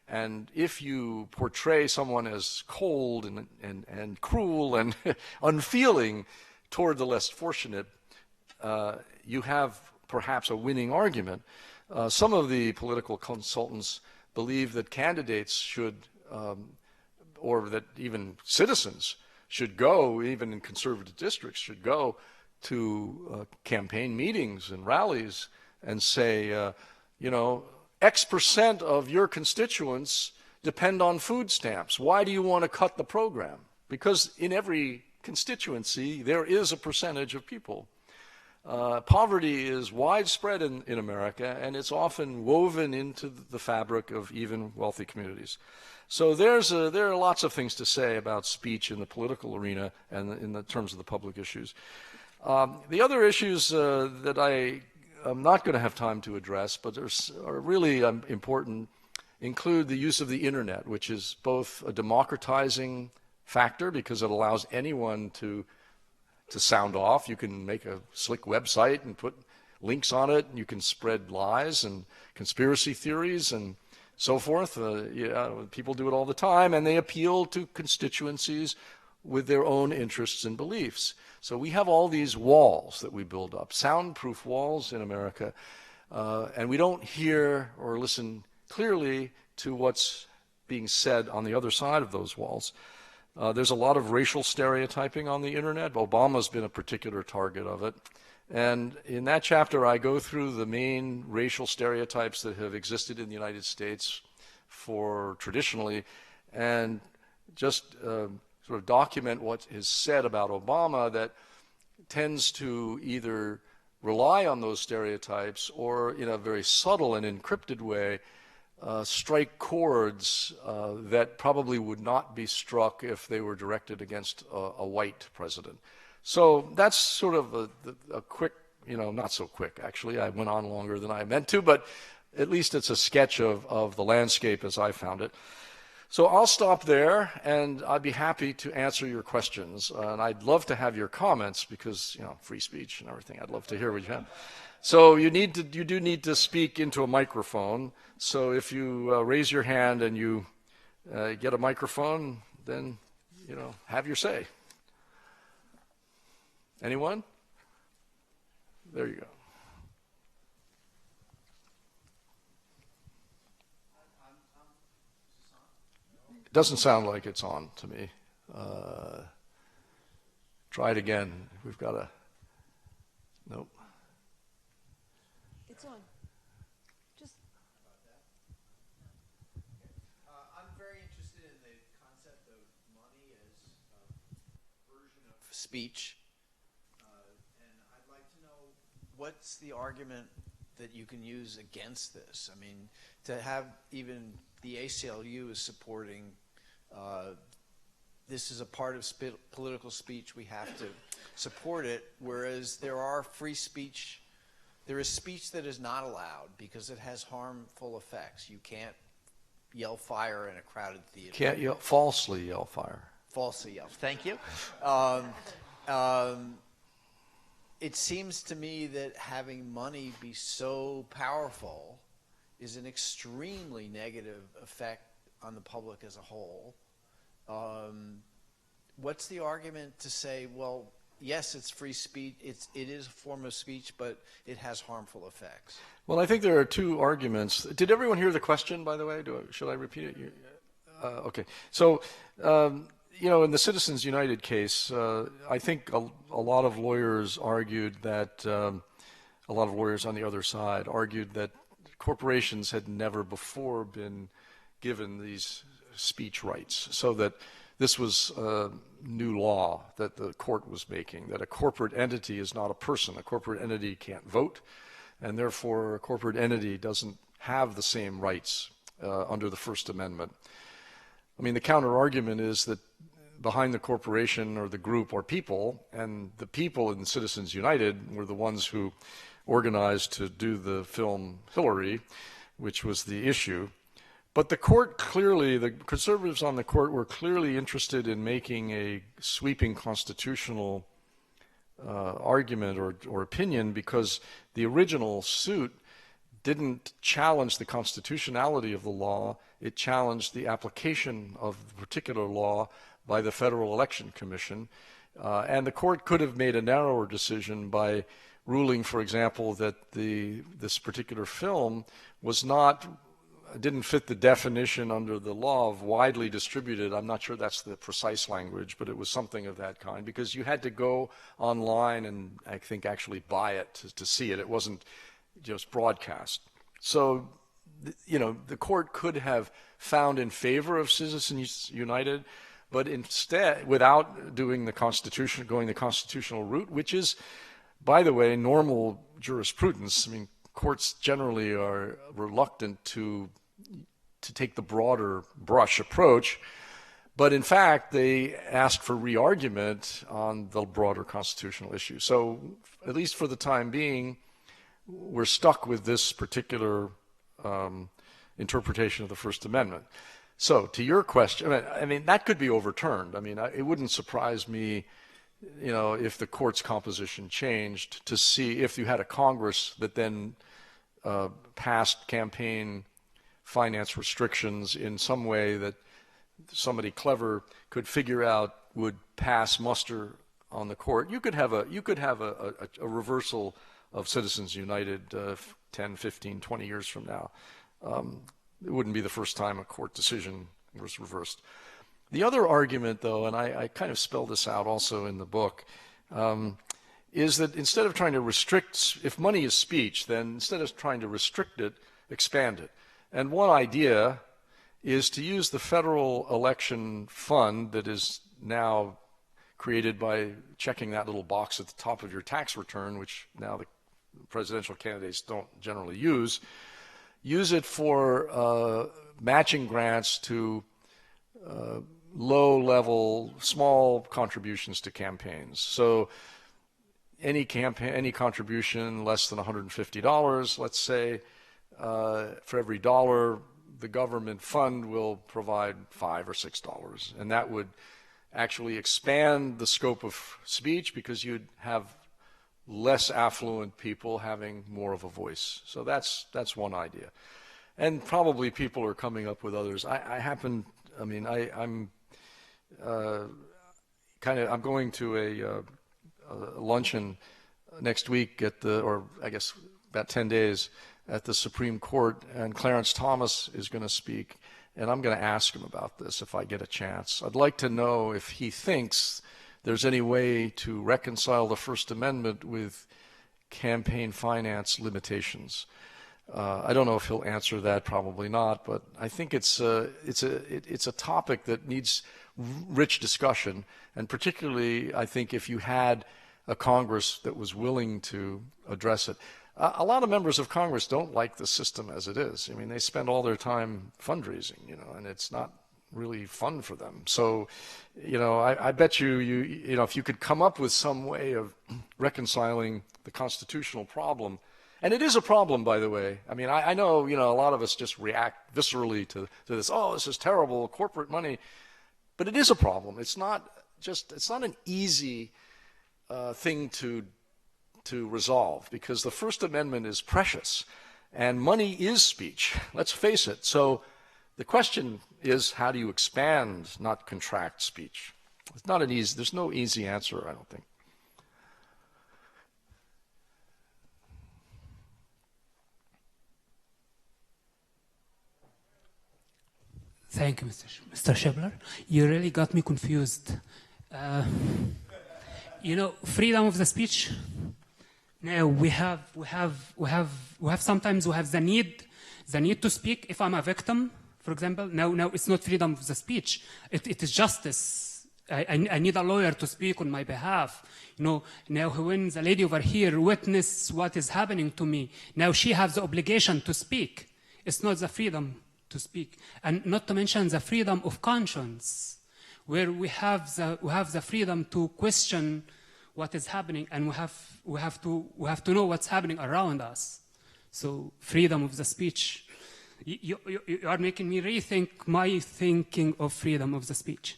Speaker 2: And if you portray someone as cold and cruel and unfeeling toward the less fortunate, you have perhaps a winning argument. Some of the political consultants believe that candidates should, or that even citizens should go, even in conservative districts, should go to campaign meetings and rallies and say, X% of your constituents depend on food stamps. Why do you want to cut the program? Because in every constituency, there is a percentage of people. Poverty is widespread in America, and it's often woven into the fabric of even wealthy communities. So there are lots of things to say about speech in the political arena and in the terms of the public issues. The other issues that I am not going to have time to address, but are really important, include the use of the internet, which is both a democratizing factor because it allows anyone to sound off. You can make a slick website and put links on it, and you can spread lies and conspiracy theories and so forth. People do it all the time, and they appeal to constituencies with their own interests and beliefs. So we have all these walls that we build up, soundproof walls in America, and we don't hear or listen clearly to what's being said on the other side of those walls. There's a lot of racial stereotyping on the internet. Obama's been a particular target of it. And in that chapter, I go through the main racial stereotypes that have existed in the United States for traditionally, and just sort of document what is said about Obama that tends to either rely on those stereotypes or, in a very subtle and encrypted way, strike chords that probably would not be struck if they were directed against a white president. So that's sort of a quick, not so quick, actually. I went on longer than I meant to, but at least it's a sketch of the landscape as I found it. So I'll stop there, and I'd be happy to answer your questions. And I'd love to have your comments because, free speech and everything. I'd love to hear what you have. So you do need to speak into a microphone. So if you raise your hand and you get a microphone, then, have your say. Anyone? There you go. It doesn't sound like it's on to me. Try it again. We've got a... Nope.
Speaker 3: It's on. Just. I'm very interested in the concept of money as a version of speech. And I'd like to know what's the argument that you can use against this? I mean, to have even the ACLU is supporting this is a part of political speech, we have to support it, whereas there are free speech. There is speech that is not allowed because it has harmful effects. You can't yell fire in a crowded theater.
Speaker 2: Can't falsely yell fire.
Speaker 3: Falsely yell. Thank you. It seems to me that having money be so powerful is an extremely negative effect on the public as a whole. What's the argument to say, well, yes, it's free speech, it is a form of speech, but it has harmful effects?
Speaker 2: Well, I think there are two arguments. Did everyone hear the question, by the way? Should I repeat it? Okay. So, in the Citizens United case, I think a lot of lawyers argued that, a lot of lawyers on the other side argued that corporations had never before been given these speech rights, so that this was a new law that the court was making, that a corporate entity is not a person. A corporate entity can't vote, and therefore a corporate entity doesn't have the same rights under the First Amendment. I mean, the counter-argument is that behind the corporation or the group are people, and the people in Citizens United were the ones who organized to do the film Hillary, which was the issue. But the court clearly, the conservatives on the court were clearly interested in making a sweeping constitutional argument or opinion, because the original suit didn't challenge the constitutionality of the law. It challenged the application of the particular law by the Federal Election Commission. And the court could have made a narrower decision by ruling, for example, that this particular film didn't fit the definition under the law of widely distributed. I'm not sure that's the precise language, but it was something of that kind, because you had to go online and I think actually buy it to see it. It wasn't just broadcast. So, the court could have found in favor of Citizens United, but instead, without doing going the constitutional route, which is, by the way, normal jurisprudence. I mean, courts generally are reluctant to take the broader brush approach, but in fact, they asked for re-argument on the broader constitutional issue. So, at least for the time being, we're stuck with this particular interpretation of the First Amendment. So, to your question, I mean, that could be overturned. I mean, it wouldn't surprise me, if the court's composition changed, to see if you had a Congress that then passed campaign finance restrictions in some way that somebody clever could figure out would pass muster on the court. You could have a reversal of Citizens United 10, 15, 20 years from now. It wouldn't be the first time a court decision was reversed. The other argument, though, and I kind of spell this out also in the book, is that instead of trying to restrict, if money is speech, then instead of trying to restrict it, expand it. And one idea is to use the federal election fund that is now created by checking that little box at the top of your tax return, which now the presidential candidates don't generally use it for matching grants to low-level, small contributions to campaigns. So any contribution less than $150, let's say, for every dollar, the government fund will provide $5 or $6, and that would actually expand the scope of speech because you'd have less affluent people having more of a voice. So that's one idea, and probably people are coming up with others. I'm going to a luncheon next week or I guess about 10 days at the Supreme Court, and Clarence Thomas is going to speak, and I'm going to ask him about this if I get a chance. I'd like to know if he thinks there's any way to reconcile the First Amendment with campaign finance limitations. I don't know if he'll answer that, probably not, but I think it's a topic that needs rich discussion, and particularly I think if you had a Congress that was willing to address it. A lot of members of Congress don't like the system as it is. I mean, they spend all their time fundraising, and it's not really fun for them. So, I bet you if you could come up with some way of reconciling the constitutional problem, and it is a problem, by the way. I mean, I know, a lot of us just react viscerally to this. Oh, this is terrible, corporate money. But it is a problem. It's not an easy thing to resolve, because the First Amendment is precious and money is speech, let's face it. So the question is, how do you expand, not contract speech? It's not there's no easy answer, I don't think.
Speaker 4: Thank you, Mr. Shipler. You really got me confused. Freedom of the speech. Now sometimes we have the need to speak. If I'm a victim, for example, now it's not freedom of the speech. It is justice. I need a lawyer to speak on my behalf. Now when the lady over here witness what is happening to me, now she has the obligation to speak. It's not the freedom to speak, and not to mention the freedom of conscience, where we have the freedom to question what is happening, and we have to know what's happening around us. So freedom of the speech. You are making me rethink my thinking of freedom of the speech.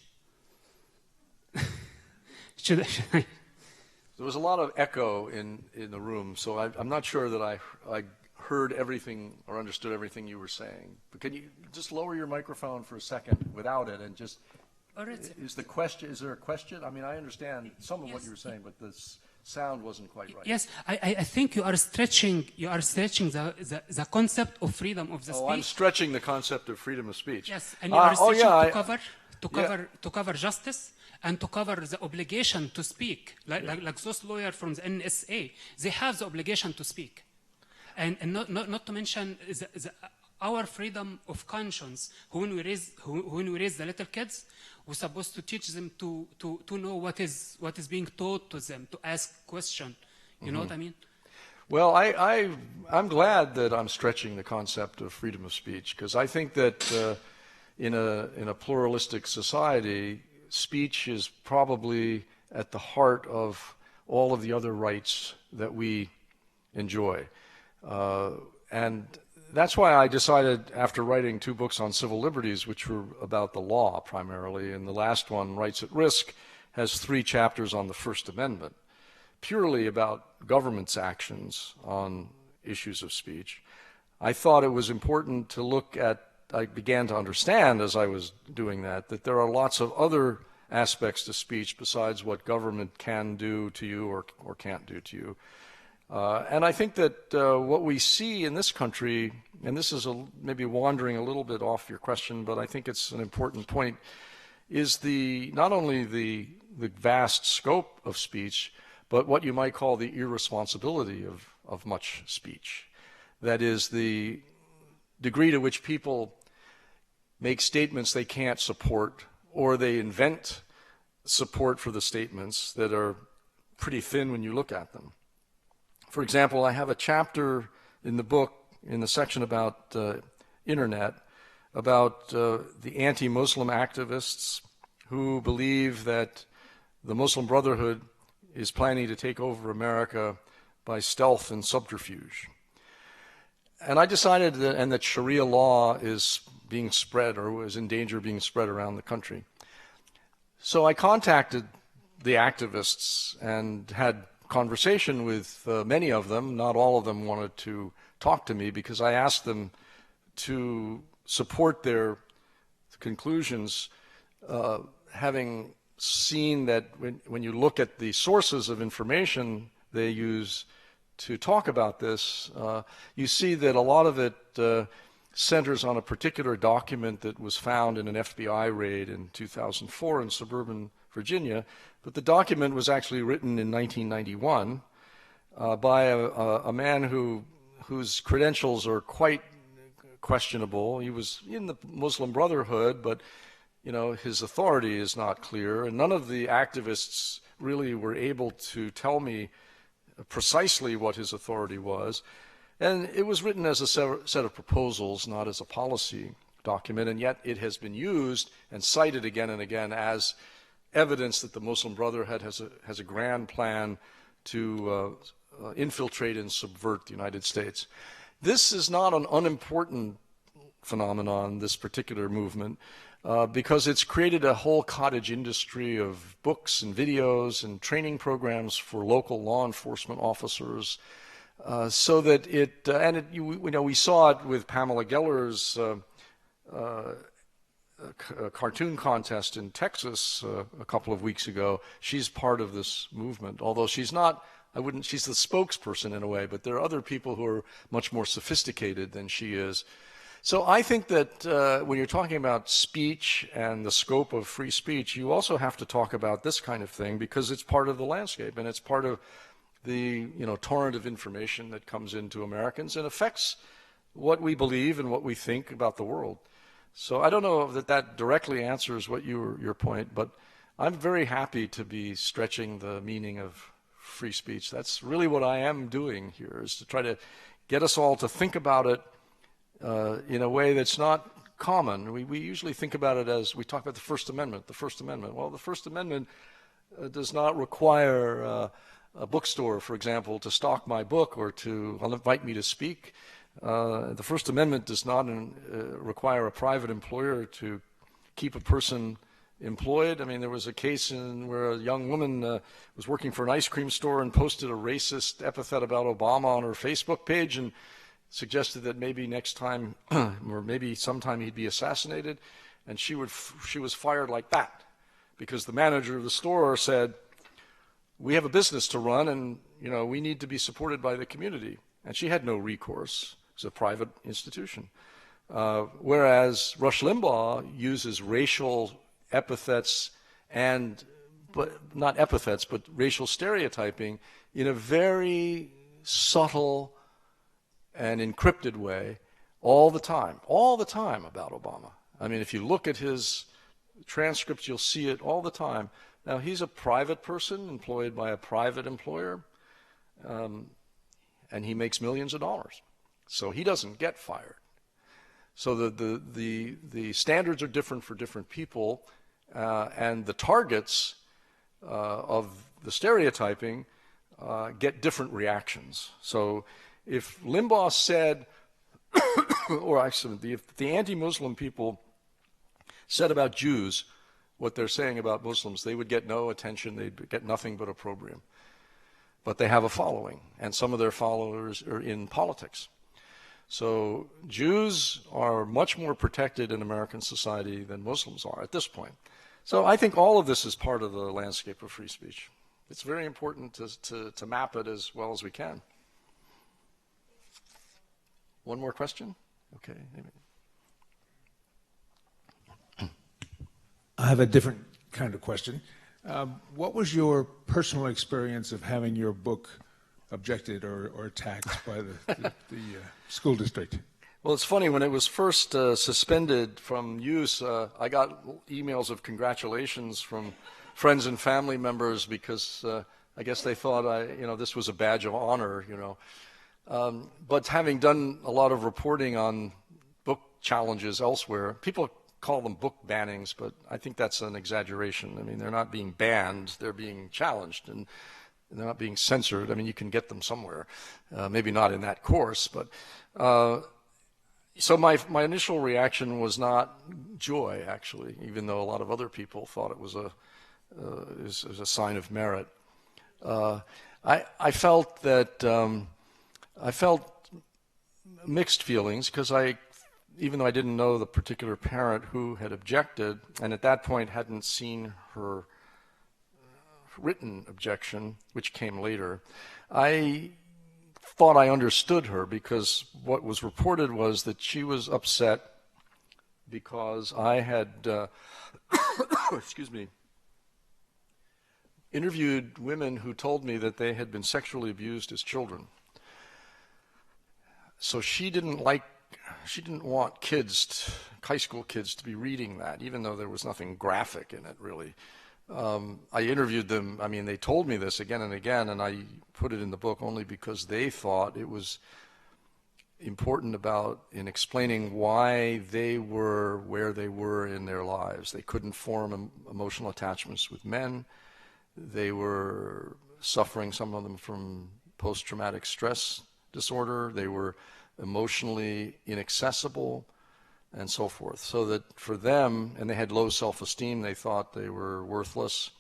Speaker 4: Should I?
Speaker 2: There was a lot of echo in the room, so I'm not sure that I heard everything or understood everything you were saying. But can you just lower your microphone for a second without it, and just... Is there a question? I mean, I understand some of what you were saying, but the sound wasn't quite right.
Speaker 4: Yes, I think you are stretching the concept of freedom of the speech.
Speaker 2: Oh, I'm stretching the concept of freedom of speech.
Speaker 4: Yes, and you are stretching to cover justice and to cover the obligation to speak. Like those lawyers from the NSA, they have the obligation to speak. and not to mention our freedom of conscience. When we raise the little kids, we're supposed to teach them to know what is being taught to them, to ask questions. You know what I mean?
Speaker 2: Well, I'm glad that I'm stretching the concept of freedom of speech, because I think that in a pluralistic society, speech is probably at the heart of all of the other rights that we enjoy. And that's why I decided, after writing 2 books on civil liberties, which were about the law primarily, and the last one, Rights at Risk, has 3 chapters on the First Amendment, purely about government's actions on issues of speech. I thought it was important to look at, I began to understand as I was doing that there are lots of other aspects to speech besides what government can do to you or can't do to you. And I think that what we see in this country, and this is maybe wandering a little bit off your question, but I think it's an important point, is not only the vast scope of speech, but what you might call the irresponsibility of much speech. That is, the degree to which people make statements they can't support, or they invent support for the statements that are pretty thin when you look at them. For example, I have a chapter in the book, in the section about internet, about the anti-Muslim activists who believe that the Muslim Brotherhood is planning to take over America by stealth and subterfuge. And I decided that Sharia law is being spread, or was in danger of being spread around the country. So I contacted the activists and had conversation with many of them. Not all of them wanted to talk to me, because I asked them to support their conclusions, having seen that when you look at the sources of information they use to talk about this, you see that a lot of it centers on a particular document that was found in an FBI raid in 2004 in suburban Virginia. But the document was actually written in 1991 by a man whose credentials are quite questionable. He was in the Muslim Brotherhood, but his authority is not clear, and none of the activists really were able to tell me precisely what his authority was. And it was written as a set of proposals, not as a policy document, and yet it has been used and cited again and again as evidence that the Muslim Brotherhood has a grand plan to infiltrate and subvert the United States. This is not an unimportant phenomenon, this particular movement, because it's created a whole cottage industry of books and videos and training programs for local law enforcement officers, so that we saw it with Pamela Geller's cartoon contest in Texas a couple of weeks ago. She's part of this movement, although she's not. She's the spokesperson in a way, but there are other people who are much more sophisticated than she is. So I think that when you're talking about speech and the scope of free speech, you also have to talk about this kind of thing, because it's part of the landscape and it's part of the torrent of information that comes into Americans and affects what we believe and what we think about the world. So I don't know that directly answers what your point, but I'm very happy to be stretching the meaning of free speech. That's really what I am doing here, is to try to get us all to think about it in a way that's not common. We usually think about it as, we talk about the First Amendment. The First Amendment. Well, the First Amendment does not require a bookstore, for example, to stock my book or to invite me to speak. The First Amendment does not require a private employer to keep a person employed. I mean, there was a case where a young woman was working for an ice cream store and posted a racist epithet about Obama on her Facebook page and suggested that maybe next time or maybe sometime he'd be assassinated, and she was fired like that because the manager of the store said, we have a business to run and we need to be supported by the community. And she had no recourse. It's a private institution. Whereas Rush Limbaugh uses racial epithets but not epithets, but racial stereotyping in a very subtle and encrypted way all the time about Obama. I mean, if you look at his transcripts, you'll see it all the time. Now, he's a private person employed by a private employer, and he makes millions of dollars. So he doesn't get fired. So the standards are different for different people, and the targets of the stereotyping get different reactions. So if Limbaugh said, or actually if the anti-Muslim people said about Jews what they're saying about Muslims, they would get no attention, they'd get nothing but opprobrium. But they have a following, and some of their followers are in politics. So Jews are much more protected in American society than Muslims are at this point. So I think all of this is part of the landscape of free speech. It's very important to map it as well as we can. One more question? Okay.
Speaker 5: I have a different kind of question. What was your personal experience of having your book objected or attacked by the school district?
Speaker 2: Well, it's funny, when it was first suspended from use, I got emails of congratulations from friends and family members because I guess they thought this was a badge of honor, But having done a lot of reporting on book challenges elsewhere, people call them book bannings, but I think that's an exaggeration. I mean, they're not being banned, they're being challenged, and they're not being censored. I mean, you can get them somewhere, maybe not in that course, but so my initial reaction was not joy, actually, even though a lot of other people thought it was a sign of merit. I felt that I felt mixed feelings because even though I didn't know the particular parent who had objected, and at that point hadn't seen her written objection, which came later, I thought I understood her, because what was reported was that she was upset because I had excuse me, interviewed women who told me that they had been sexually abused as children. So she didn't want kids, high school kids, to be reading that, even though there was nothing graphic in it, really. I interviewed them. I mean, they told me this again and again, and I put it in the book only because they thought it was important in explaining why they were where they were in their lives. They couldn't form emotional attachments with men. They were suffering, some of them, from post-traumatic stress disorder. They were emotionally inaccessible, and so forth. So that for them, and they had low self-esteem, they thought they were worthless.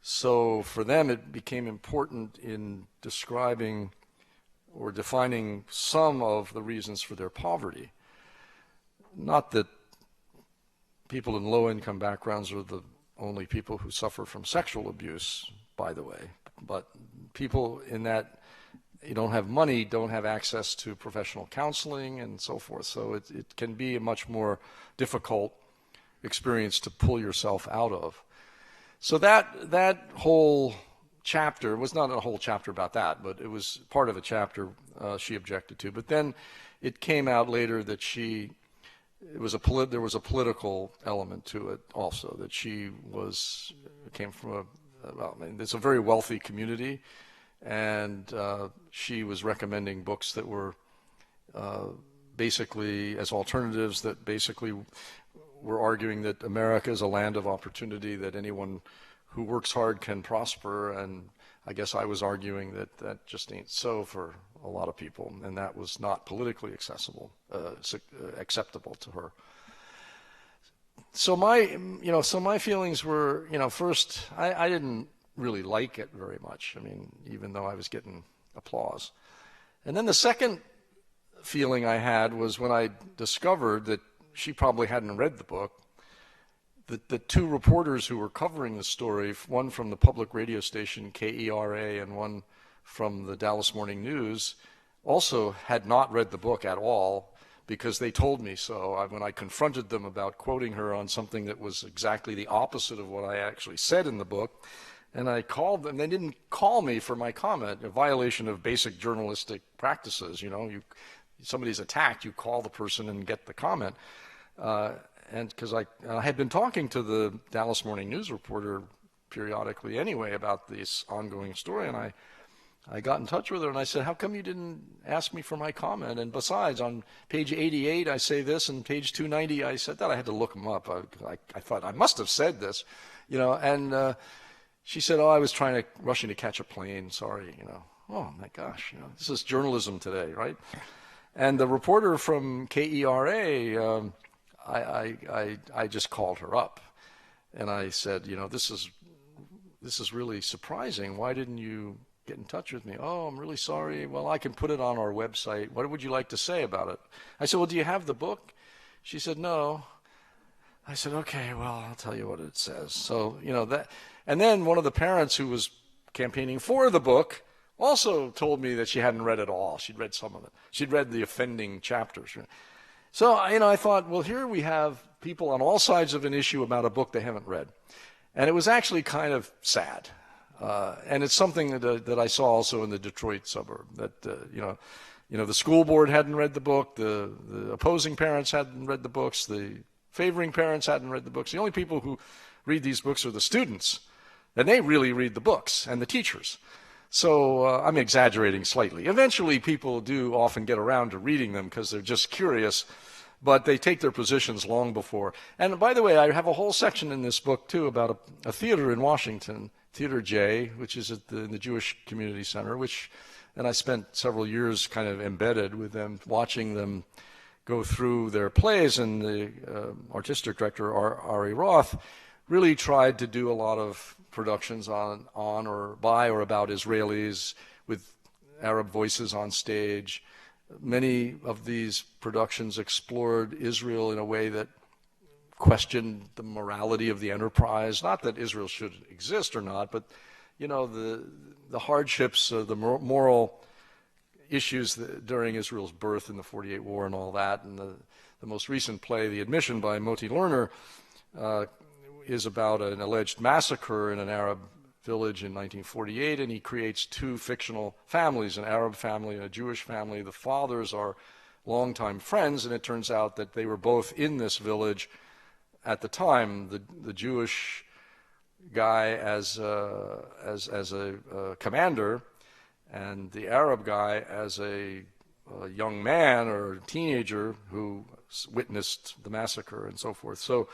Speaker 2: So for them, it became important in describing or defining some of the reasons for their poverty. Not that people in low-income backgrounds are the only people who suffer from sexual abuse, by the way, but people in that you don't have money, don't have access to professional counseling, and so forth. So it can be a much more difficult experience to pull yourself out of. So that whole chapter was not a whole chapter about that, but it was part of a chapter she objected to. But then it came out later that there was a political element to it also, that she came from it's a very wealthy community, and she was recommending books that were basically as alternatives, that basically were arguing that America is a land of opportunity, that anyone who works hard can prosper, and I guess I was arguing that that just ain't so for a lot of people, and that was not politically acceptable to her. So my feelings were, first, I didn't really like it very much. I mean, even though I was getting applause. And then the second feeling I had was when I discovered that she probably hadn't read the book, that the two reporters who were covering the story, one from the public radio station KERA and one from the Dallas Morning News, also had not read the book at all, because they told me so. When I confronted them about quoting her on something that was exactly the opposite of what I actually said in the book, And I called them. They didn't call me for my comment, a violation of basic journalistic practices. You know, somebody's attacked, you call the person and get the comment. And because I had been talking to the Dallas Morning News reporter periodically anyway about this ongoing story, and I got in touch with her and I said, how come you didn't ask me for my comment? And besides, on page 88 I say this, and page 290 I said that. I had to look them up. I thought I must have said this, you know. And she said, oh, I was rushing to catch a plane, sorry, you know. Oh my gosh, you know, this is journalism today, right? And the reporter from KERA, I just called her up and I said, you know, this is really surprising. Why didn't you get in touch with me? Oh, I'm really sorry. Well, I can put it on our website. What would you like to say about it? I said, well, do you have the book? She said, no. I said, okay, well, I'll tell you what it says. So, you know, that, and then one of the parents who was campaigning for the book also told me that she hadn't read it all. She'd read some of it. She'd read the offending chapters. So, you know, I thought, well, here we have people on all sides of an issue about a book they haven't read. And it was actually kind of sad. And it's something that I saw also in the Detroit suburb, that, you know, the school board hadn't read the book, the opposing parents hadn't read the books, the favoring parents hadn't read the books. The only people who read these books are the students, and they really read the books, and the teachers. So I'm exaggerating slightly. Eventually people do often get around to reading them because they're just curious, but they take their positions long before. And by the way, I have a whole section in this book too about a theater in Washington, Theater J, which is at the Jewish Community Center, and I spent several years kind of embedded with them, watching them go through their plays, and the artistic director, Ari Roth, really tried to do a lot of productions on or by or about Israelis with Arab voices on stage. Many of these productions explored Israel in a way that questioned the morality of the enterprise. Not that Israel should exist or not, but, you know, the hardships, the moral issues during Israel's birth in the 48 War and all that. And the most recent play, The Admission by Moti Lerner, is about an alleged massacre in an Arab village in 1948, and he creates two fictional families, an Arab family and a Jewish family. The fathers are longtime friends, and it turns out that they were both in this village at the time. The Jewish guy as a commander, and the Arab guy as a young man or a teenager who witnessed the massacre and so forth. So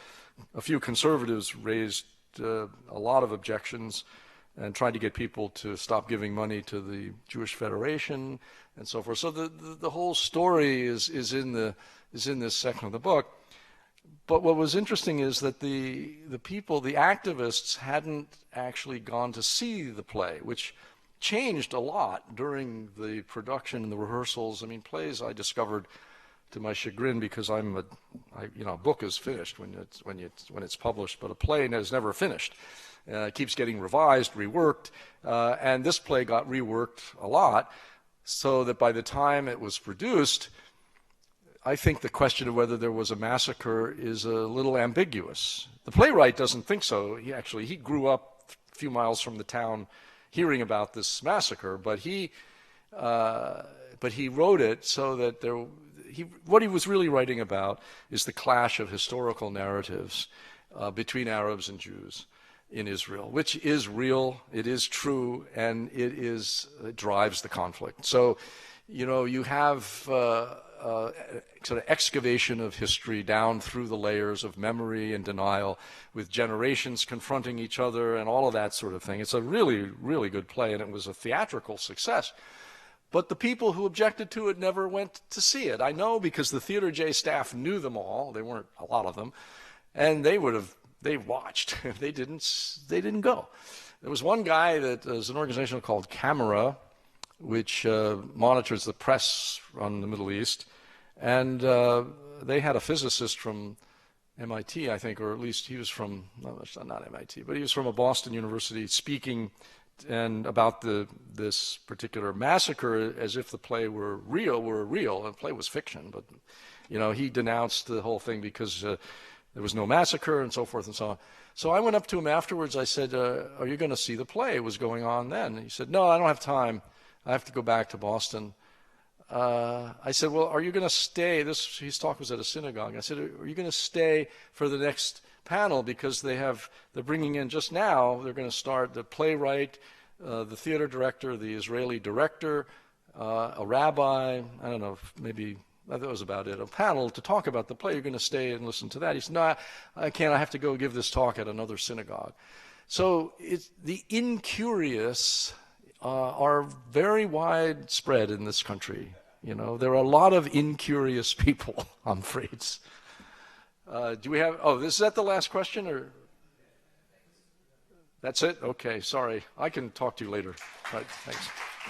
Speaker 2: a few conservatives raised a lot of objections and tried to get people to stop giving money to the Jewish Federation and so forth. So the whole story is in this section of the book. But what was interesting is that the people, the activists, hadn't actually gone to see the play, which changed a lot during the production and the rehearsals. I mean, plays I discovered to my chagrin, because a book is finished when it's published, but a play is never finished. It keeps getting revised, reworked, and this play got reworked a lot, so that by the time it was produced, I think the question of whether there was a massacre is a little ambiguous. The playwright doesn't think so. He grew up a few miles from the town hearing about this massacre, but he wrote it so that what he was really writing about is the clash of historical narratives between Arabs and Jews in Israel, which is real, it is true, and it drives the conflict. So, you know, you have sort of excavation of history down through the layers of memory and denial, with generations confronting each other and all of that sort of thing. It's a really, really good play, and it was a theatrical success. But the people who objected to it never went to see it. I know, because the Theater J staff knew them all. They weren't a lot of them, and they watched. They didn't go. There was one guy that was an organization called Camera, which monitors the press on the Middle East, and they had a physicist from MIT, I think, or at least he was from, not MIT, but he was from a Boston University, speaking and about this particular massacre as if the play were real. And the play was fiction, but, you know, he denounced the whole thing because there was no massacre and so forth and so on. So I went up to him afterwards. I said, are you going to see the play? It was going on then. And he said, no, I don't have time. I have to go back to Boston. I said, well, are you going to stay? His talk was at a synagogue. I said, are you going to stay for the next panel? Because they're bringing in just now, they're going to start the playwright, the theater director, the Israeli director, a rabbi, I don't know, maybe that was about it, a panel to talk about the play. You're going to stay and listen to that. He said, no, I can't. I have to go give this talk at another synagogue. So the incurious are very widespread in this country. You know, there are a lot of incurious people, I'm afraid. Do we have, is that the last question, or? That's it? Okay, sorry. I can talk to you later. All right, thanks.